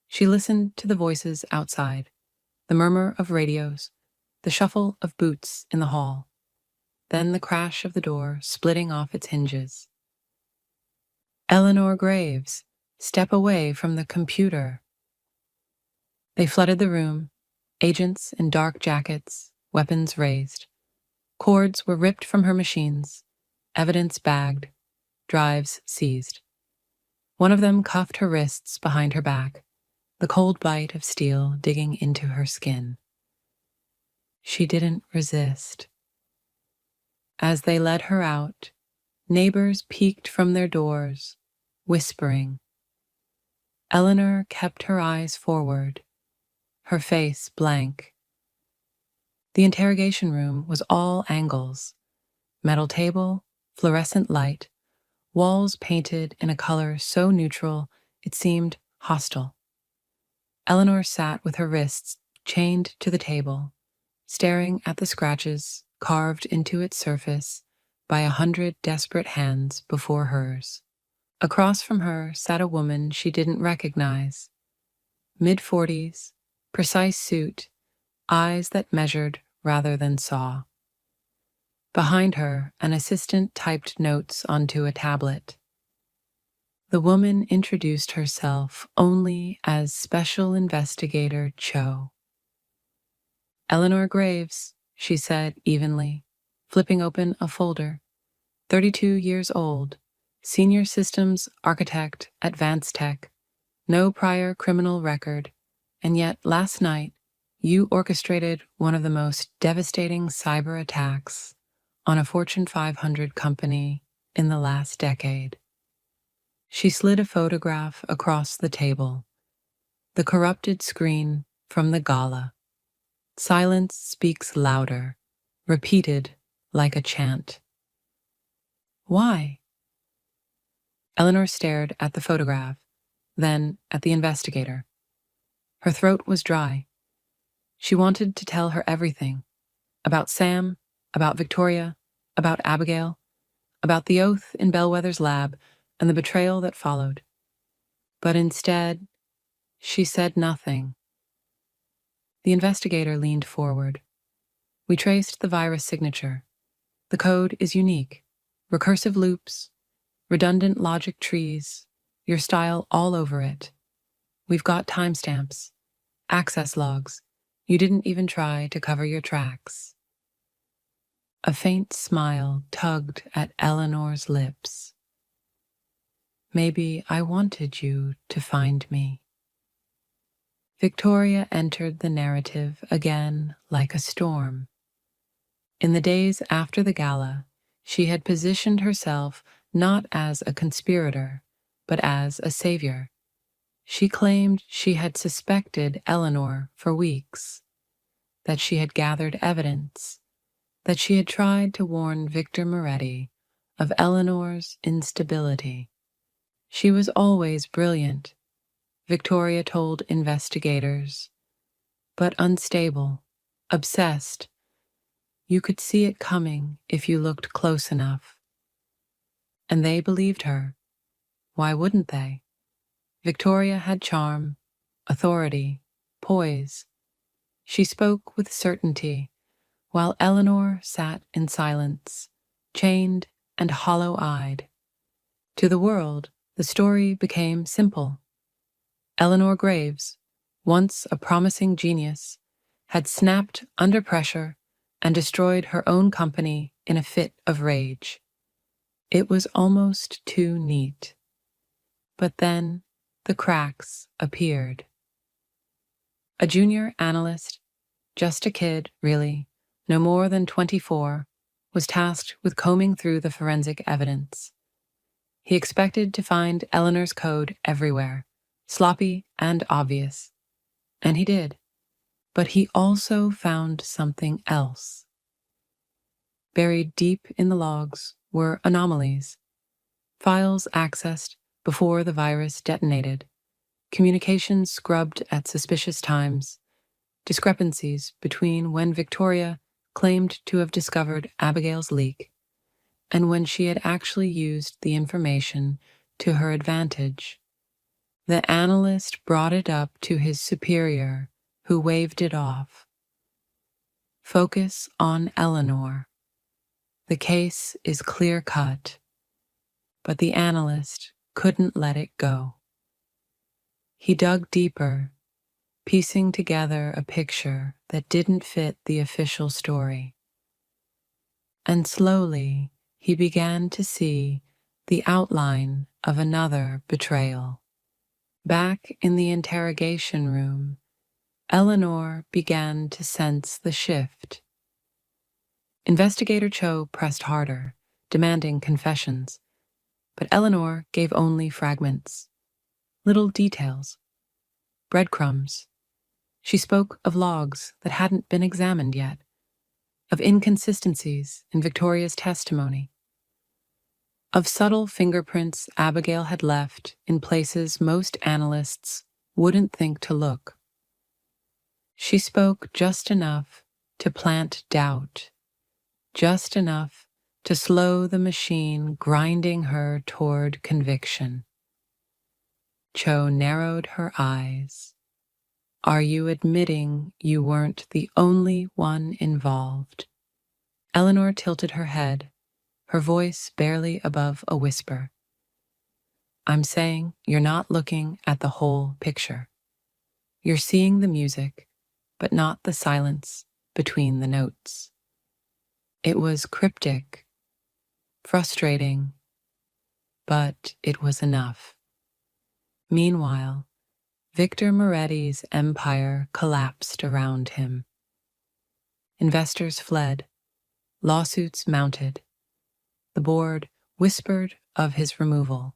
She listened to the voices outside, the murmur of radios, the shuffle of boots in the hall, then the crash of the door splitting off its hinges. Eleanor Graves, step away from the computer. They flooded the room, agents in dark jackets, weapons raised. Cords were ripped from her machines, evidence bagged, drives seized. One of them cuffed her wrists behind her back, the cold bite of steel digging into her skin. She didn't resist. As they led her out, neighbors peeked from their doors, whispering. Eleanor kept her eyes forward, her face blank. The interrogation room was all angles: metal table, fluorescent light, walls painted in a color so neutral it seemed hostile. Eleanor sat with her wrists chained to the table, staring at the scratches carved into its surface by 100 desperate hands before hers. Across from her sat a woman she didn't recognize. Mid-40s, precise suit, eyes that measured rather than saw. Behind her, an assistant typed notes onto a tablet. The woman introduced herself only as Special Investigator Cho. Eleanor Graves, she said evenly, flipping open a folder. 32 years old, Senior Systems Architect at Vance Tech, no prior criminal record, and yet last night you orchestrated one of the most devastating cyber attacks on a Fortune 500 company in the last decade. She slid a photograph across the table, the corrupted screen from the gala. Silence speaks louder, repeated like a chant. Why? Eleanor stared at the photograph, then at the investigator. Her throat was dry. She wanted to tell her everything. About Sam, about Victoria, about Abigail, about the oath in Bellwether's lab and the betrayal that followed. But instead, she said nothing. The investigator leaned forward. We traced the virus signature. The code is unique. Recursive loops, redundant logic trees, your style all over it. We've got timestamps, access logs. You didn't even try to cover your tracks. A faint smile tugged at Eleanor's lips. Maybe I wanted you to find me. Victoria entered the narrative again like a storm. In the days after the gala, she had positioned herself not as a conspirator, but as a savior. She claimed she had suspected Eleanor for weeks, that she had gathered evidence, that she had tried to warn Victor Moretti of Eleanor's instability. She was always brilliant, Victoria told investigators, but unstable, obsessed. You could see it coming if you looked close enough. And they believed her. Why wouldn't they? Victoria had charm, authority, poise. She spoke with certainty, while Eleanor sat in silence, chained and hollow-eyed. To the world, the story became simple. Eleanor Graves, once a promising genius, had snapped under pressure and destroyed her own company in a fit of rage. It was almost too neat. But then the cracks appeared. A junior analyst, just a kid, really, no more than 24, was tasked with combing through the forensic evidence. He expected to find Eleanor's code everywhere, sloppy and obvious. And he did. But he also found something else. Buried deep in the logs were anomalies, files accessed before the virus detonated, communications scrubbed at suspicious times, discrepancies between when Victoria claimed to have discovered Abigail's leak and when she had actually used the information to her advantage. The analyst brought it up to his superior, who waved it off. Focus on Eleanor. The case is clear-cut, but the analyst couldn't let it go. He dug deeper, piecing together a picture that didn't fit the official story. And slowly, he began to see the outline of another betrayal. Back in the interrogation room, Eleanor began to sense the shift. Investigator Cho pressed harder, demanding confessions, but Eleanor gave only fragments, little details, breadcrumbs. She spoke of logs that hadn't been examined yet, of inconsistencies in Victoria's testimony, of subtle fingerprints Abigail had left in places most analysts wouldn't think to look. She spoke just enough to plant doubt, just enough to slow the machine grinding her toward conviction. Cho narrowed her eyes. Are you admitting you weren't the only one involved? Eleanor tilted her head, her voice barely above a whisper. I'm saying you're not looking at the whole picture. You're seeing the music, but not the silence between the notes. It was cryptic, frustrating, but it was enough. Meanwhile, Victor Moretti's empire collapsed around him. Investors fled, lawsuits mounted. The board whispered of his removal.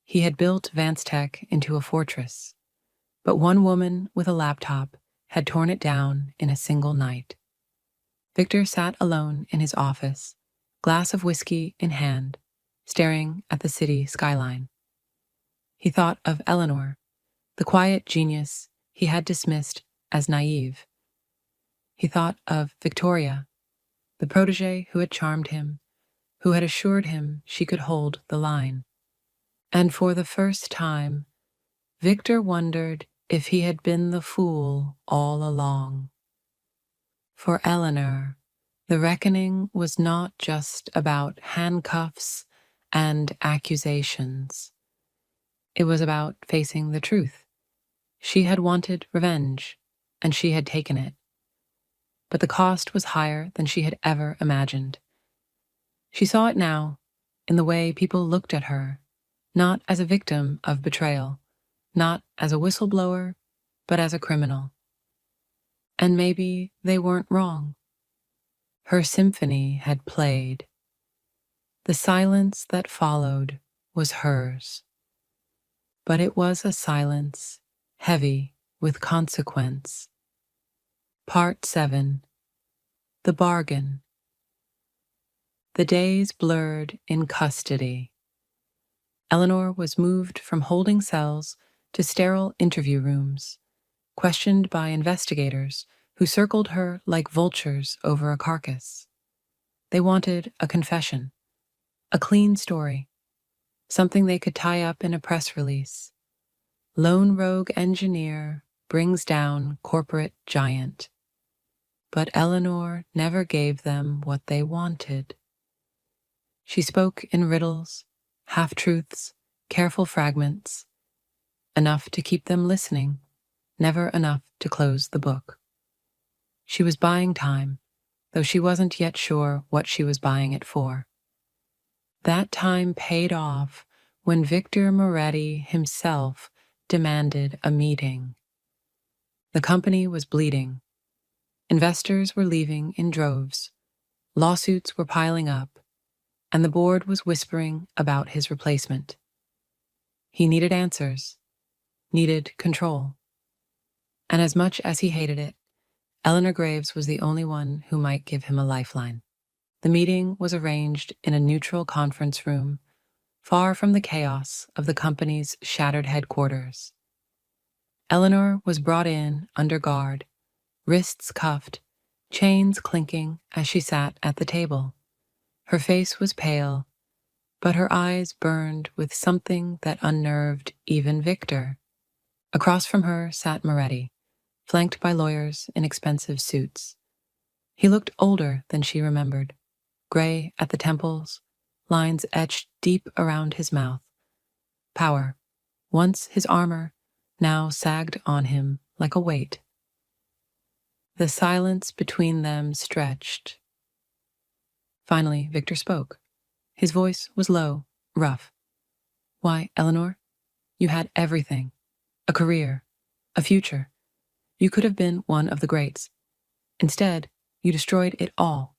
He had built VanceTech into a fortress, but one woman with a laptop had torn it down in a single night. Victor sat alone in his office, glass of whiskey in hand, staring at the city skyline. He thought of Eleanor, the quiet genius he had dismissed as naive. He thought of Victoria, the protégé who had charmed him, who had assured him she could hold the line. And for the first time, Victor wondered if he had been the fool all along. For Eleanor, the reckoning was not just about handcuffs and accusations. It was about facing the truth. She had wanted revenge, and she had taken it. But the cost was higher than she had ever imagined. She saw it now, in the way people looked at her, not as a victim of betrayal, not as a whistleblower, but as a criminal. And maybe they weren't wrong. Her symphony had played. The silence that followed was hers. But it was a silence heavy with consequence. Part 7. The Bargain. The days blurred in custody. Eleanor was moved from holding cells to sterile interview rooms, questioned by investigators who circled her like vultures over a carcass. They wanted a confession, a clean story, something they could tie up in a press release. Lone rogue engineer brings down corporate giant. But Eleanor never gave them what they wanted. She spoke in riddles, half-truths, careful fragments, enough to keep them listening, never enough to close the book. She was buying time, though she wasn't yet sure what she was buying it for. That time paid off when Victor Moretti himself demanded a meeting. The company was bleeding. Investors were leaving in droves. Lawsuits were piling up, and the board was whispering about his replacement. He needed answers, needed control. And as much as he hated it, Eleanor Graves was the only one who might give him a lifeline. The meeting was arranged in a neutral conference room, far from the chaos of the company's shattered headquarters. Eleanor was brought in under guard, wrists cuffed, chains clinking as she sat at the table. Her face was pale, but her eyes burned with something that unnerved even Victor. Across from her sat Moretti, flanked by lawyers in expensive suits. He looked older than she remembered, gray at the temples, lines etched deep around his mouth. Power, once his armor, now sagged on him like a weight. The silence between them stretched. Finally, Victor spoke. His voice was low, rough. Why, Eleanor? You had everything: a career, a future. You could have been one of the greats. Instead, you destroyed it all.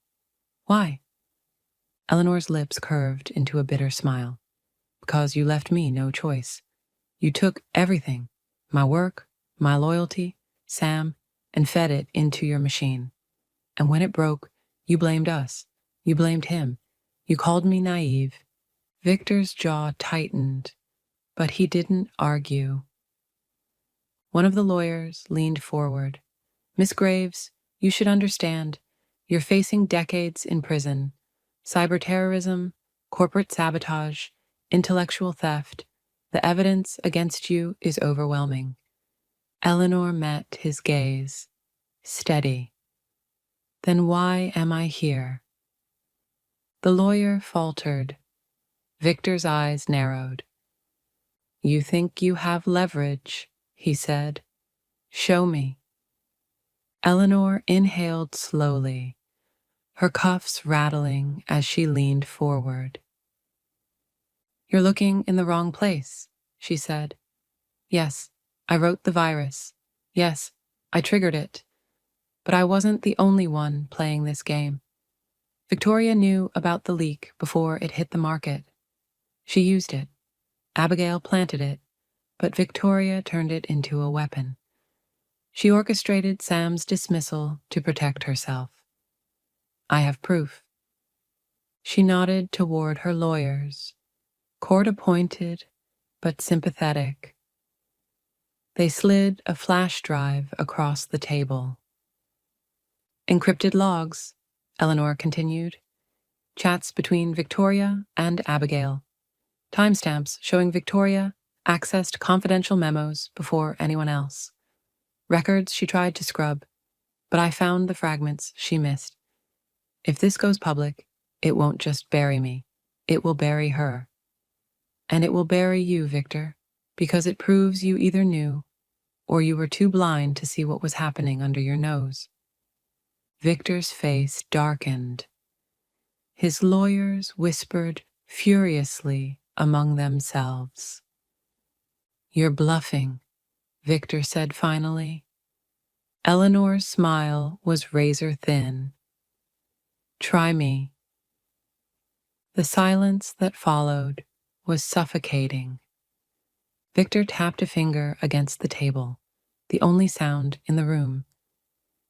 Why? Eleanor's lips curved into a bitter smile. Because you left me no choice. You took everything: my work, my loyalty, Sam, and fed it into your machine. And when it broke, you blamed us. You blamed him. You called me naive. Victor's jaw tightened, but he didn't argue. One of the lawyers leaned forward. Miss Graves, you should understand. You're facing decades in prison. Cyberterrorism, corporate sabotage, intellectual theft. The evidence against you is overwhelming. Eleanor met his gaze. Steady. Then why am I here? The lawyer faltered. Victor's eyes narrowed. You think you have leverage, he said. Show me. Eleanor inhaled slowly, her cuffs rattling as she leaned forward. You're looking in the wrong place, she said. Yes, I wrote the virus. Yes, I triggered it. But I wasn't the only one playing this game. Victoria knew about the leak before it hit the market. She used it. Abigail planted it, but Victoria turned it into a weapon. She orchestrated Sam's dismissal to protect herself. I have proof. She nodded toward her lawyers, court-appointed but sympathetic. They slid a flash drive across the table. Encrypted logs, Eleanor continued. Chats between Victoria and Abigail. Timestamps showing Victoria accessed confidential memos before anyone else. Records she tried to scrub, but I found the fragments she missed. If this goes public, it won't just bury me. It will bury her. And it will bury you, Victor, because it proves you either knew or you were too blind to see what was happening under your nose. Victor's face darkened. His lawyers whispered furiously among themselves. You're bluffing, Victor said finally. Eleanor's smile was razor thin. Try me. The silence that followed was suffocating. Victor tapped a finger against the table, the only sound in the room.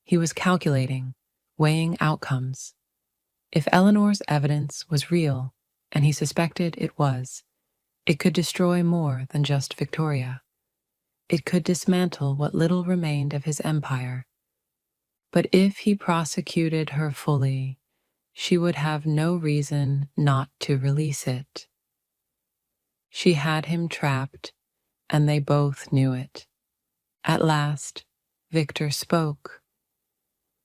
He was calculating, weighing outcomes. If Eleanor's evidence was real, and he suspected it was, it could destroy more than just Victoria. It could dismantle what little remained of his empire. But if he prosecuted her fully, she would have no reason not to release it. She had him trapped, and they both knew it. At last, Victor spoke.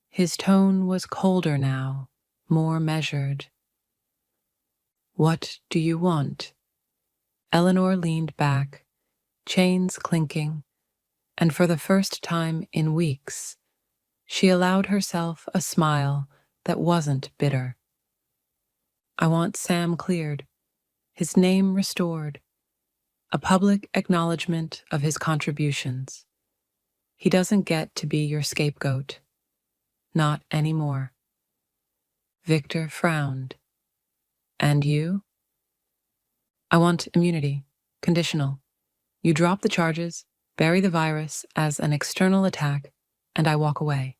His tone was colder now, more measured. What do you want? Eleanor leaned back, chains clinking, and for the first time in weeks, she allowed herself a smile that wasn't bitter. I want Sam cleared, his name restored, a public acknowledgement of his contributions. He doesn't get to be your scapegoat. Not anymore. Victor frowned. And you? I want immunity, conditional. You drop the charges, bury the virus as an external attack, and I walk away.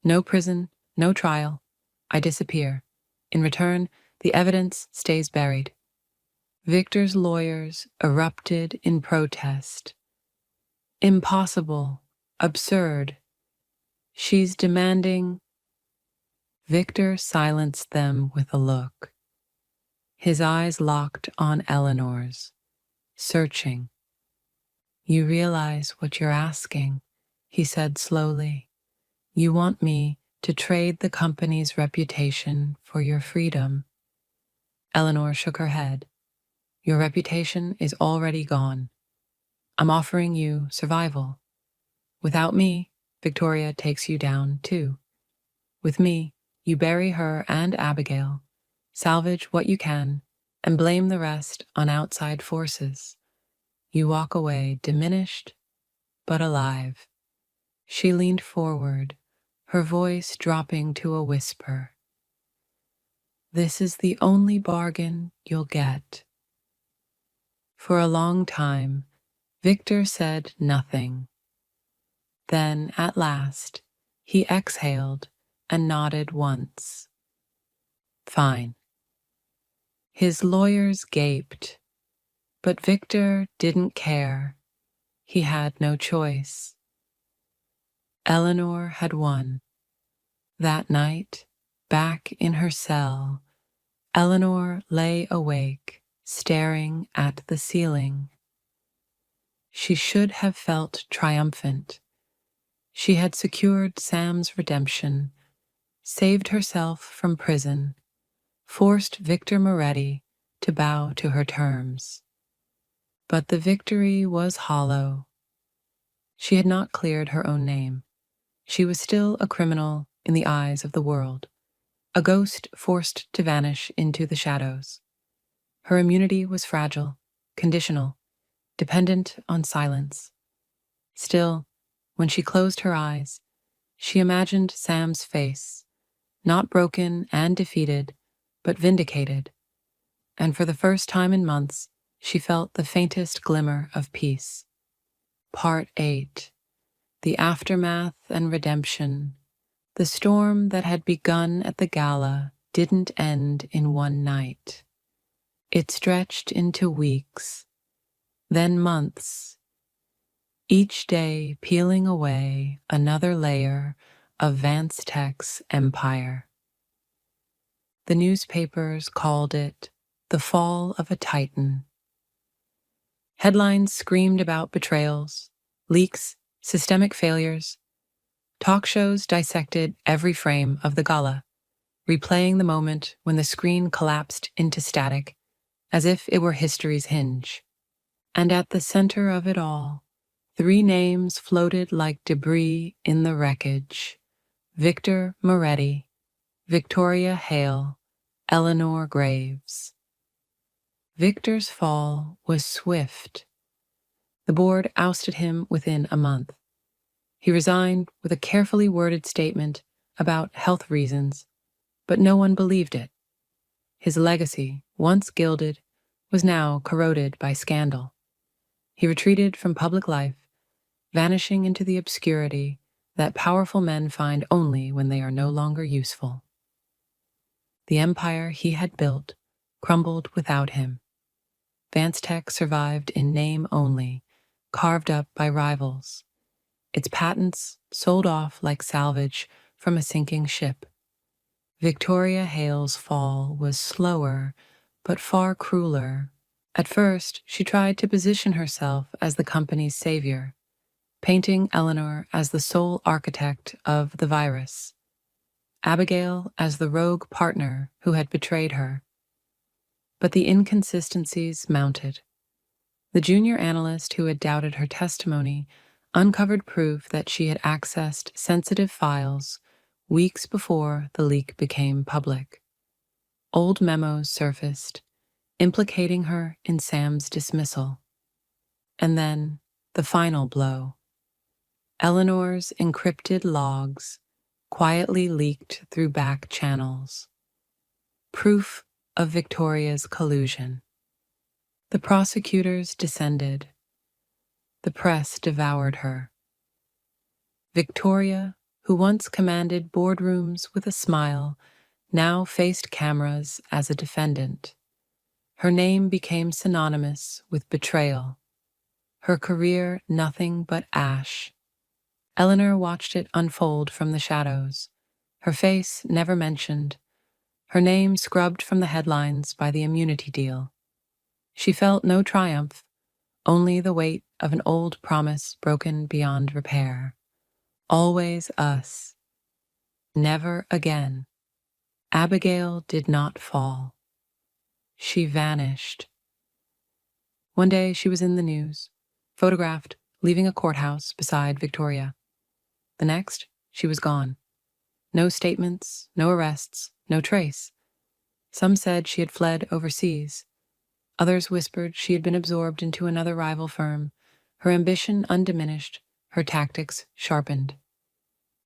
No prison, no trial. I disappear. In return, the evidence stays buried. Victor's lawyers erupted in protest. Impossible. Absurd. She's demanding. Victor silenced them with a look. His eyes locked on Eleanor's, searching. You realize what you're asking, he said slowly. You want me to trade the company's reputation for your freedom. Eleanor shook her head. Your reputation is already gone. I'm offering you survival. Without me, Victoria takes you down too. With me, you bury her and Abigail, salvage what you can, and blame the rest on outside forces. you walk away diminished but alive. She leaned forward, her voice dropping to a whisper. This is the only bargain you'll get. For a long time, Victor said nothing. Then, at last, he exhaled and nodded once. Fine. His lawyers gaped, but Victor didn't care. He had no choice. Eleanor had won. That night, back in her cell, Eleanor lay awake, staring at the ceiling. She should have felt triumphant. She had secured Sam's redemption, saved herself from prison, forced Victor Moretti to bow to her terms. But the victory was hollow. She had not cleared her own name. She was still a criminal in the eyes of the world, a ghost forced to vanish into the shadows. Her immunity was fragile, conditional, dependent on silence. Still, when she closed her eyes, she imagined Sam's face, not broken and defeated, but vindicated, and for the first time in months, she felt the faintest glimmer of peace. Part 8. The Aftermath and Redemption. The storm that had begun at the gala didn't end in one night. It stretched into weeks, then months, each day peeling away another layer of Vance Tech's empire. The newspapers called it the fall of a titan. Headlines screamed about betrayals, leaks, systemic failures. Talk shows dissected every frame of the gala, replaying the moment when the screen collapsed into static, as if it were history's hinge. And at the center of it all, 3 names floated like debris in the wreckage: Victor Moretti, Victoria Hale, Eleanor Graves. Victor's fall was swift. The board ousted him within a month. He resigned with a carefully worded statement about health reasons, but no one believed it. His legacy, once gilded, was now corroded by scandal. He retreated from public life, vanishing into the obscurity that powerful men find only when they are no longer useful. The empire he had built crumbled without him. Vance Tech survived in name only, carved up by rivals. Its patents sold off like salvage from a sinking ship. Victoria Hale's fall was slower, but far crueler. At first, she tried to position herself as the company's savior, painting Eleanor as the sole architect of the virus, Abigail as the rogue partner who had betrayed her. But the inconsistencies mounted. The junior analyst who had doubted her testimony uncovered proof that she had accessed sensitive files weeks before the leak became public. Old memos surfaced, implicating her in Sam's dismissal. And then, the final blow. Eleanor's encrypted logs quietly leaked through back channels. Proof of Victoria's collusion. The prosecutors descended. The press devoured her. Victoria, who once commanded boardrooms with a smile, now faced cameras as a defendant. Her name became synonymous with betrayal. Her career nothing but ash. Eleanor watched it unfold from the shadows, her face never mentioned, her name scrubbed from the headlines by the immunity deal. She felt no triumph, only the weight of an old promise broken beyond repair. Always us. Never again. Abigail did not fall. She vanished. One day she was in the news, photographed leaving a courthouse beside Victoria. The next, she was gone. No statements, no arrests, no trace. Some said she had fled overseas. Others whispered she had been absorbed into another rival firm, her ambition undiminished, her tactics sharpened.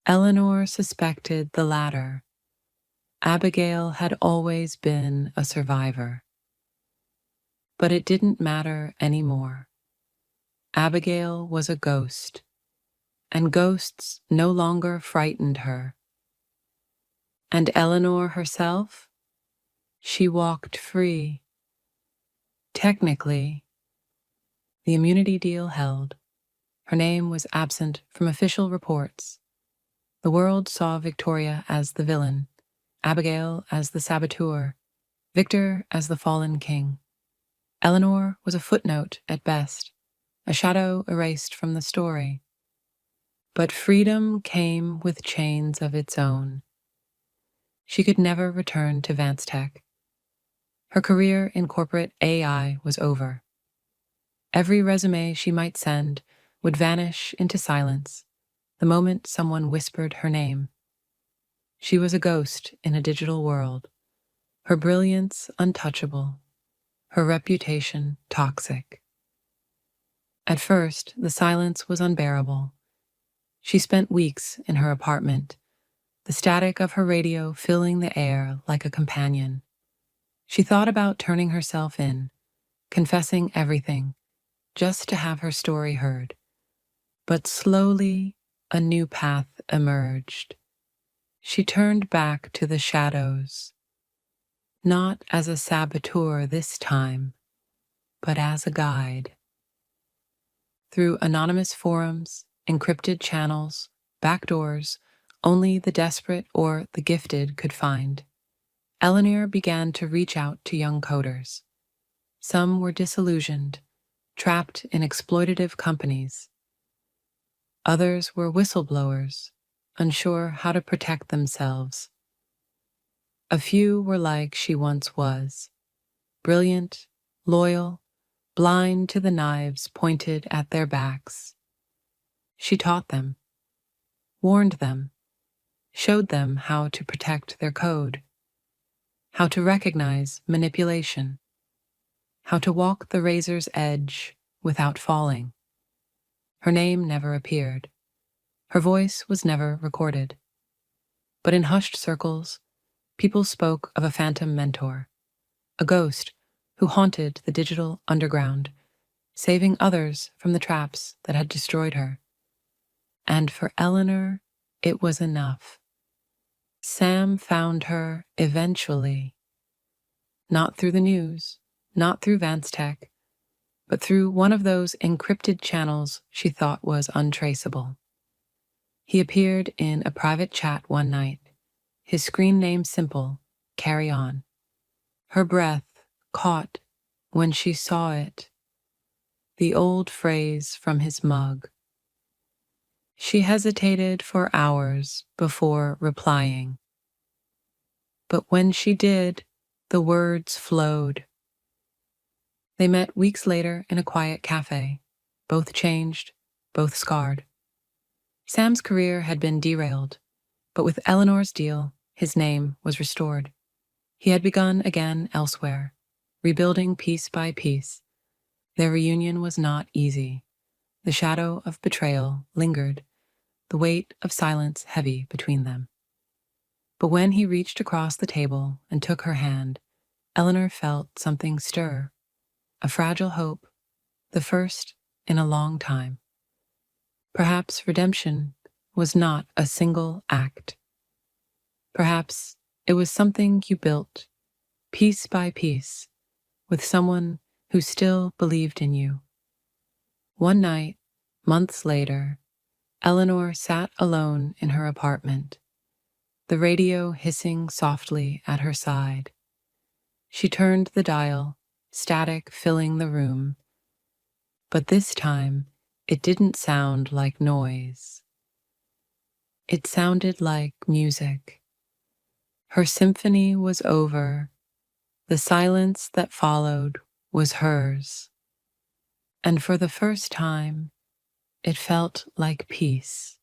Eleanor suspected the latter. Abigail had always been a survivor. But it didn't matter anymore. Abigail was a ghost, and ghosts no longer frightened her. And Eleanor herself? She walked free. Technically, the immunity deal held. Her name was absent from official reports. The world saw Victoria as the villain, Abigail as the saboteur, Victor as the fallen king. Eleanor was a footnote at best, a shadow erased from the story. But freedom came with chains of its own. She could never return to Vance Tech. Her career in corporate AI was over. Every resume she might send would vanish into silence the moment someone whispered her name. She was a ghost in a digital world, her brilliance untouchable, her reputation toxic. At first, the silence was unbearable. She spent weeks in her apartment, the static of her radio filling the air like a companion. She thought about turning herself in, confessing everything, just to have her story heard. But slowly, a new path emerged. She turned back to the shadows, not as a saboteur this time, but as a guide. Through anonymous forums, encrypted channels, backdoors, only the desperate or the gifted could find, Eleanor began to reach out to young coders. Some were disillusioned, trapped in exploitative companies. Others were whistleblowers, unsure how to protect themselves. A few were like she once was, brilliant, loyal, blind to the knives pointed at their backs. She taught them, warned them, showed them how to protect their code, how to recognize manipulation, how to walk the razor's edge without falling. Her name never appeared. Her voice was never recorded. But in hushed circles, people spoke of a phantom mentor, a ghost who haunted the digital underground, saving others from the traps that had destroyed her. And for Eleanor, it was enough. Sam found her eventually, not through the news, not through Vance Tech, but through one of those encrypted channels she thought was untraceable. He appeared in a private chat one night, his screen name simple, Carry On. Her breath caught when she saw it, the old phrase from his mug. She hesitated for hours before replying. But when she did, the words flowed. They met weeks later in a quiet cafe, both changed, both scarred. Sam's career had been derailed, but with Eleanor's deal, his name was restored. He had begun again elsewhere, rebuilding piece by piece. Their reunion was not easy. The shadow of betrayal lingered, the weight of silence heavy between them. But when he reached across the table and took her hand, Eleanor felt something stir, a fragile hope, the first in a long time. Perhaps redemption was not a single act. Perhaps it was something you built, piece by piece, with someone who still believed in you. One night, months later, Eleanor sat alone in her apartment, the radio hissing softly at her side. She turned the dial, static filling the room, but this time it didn't sound like noise. It sounded like music. Her symphony was over. The silence that followed was hers. And for the first time, it felt like peace.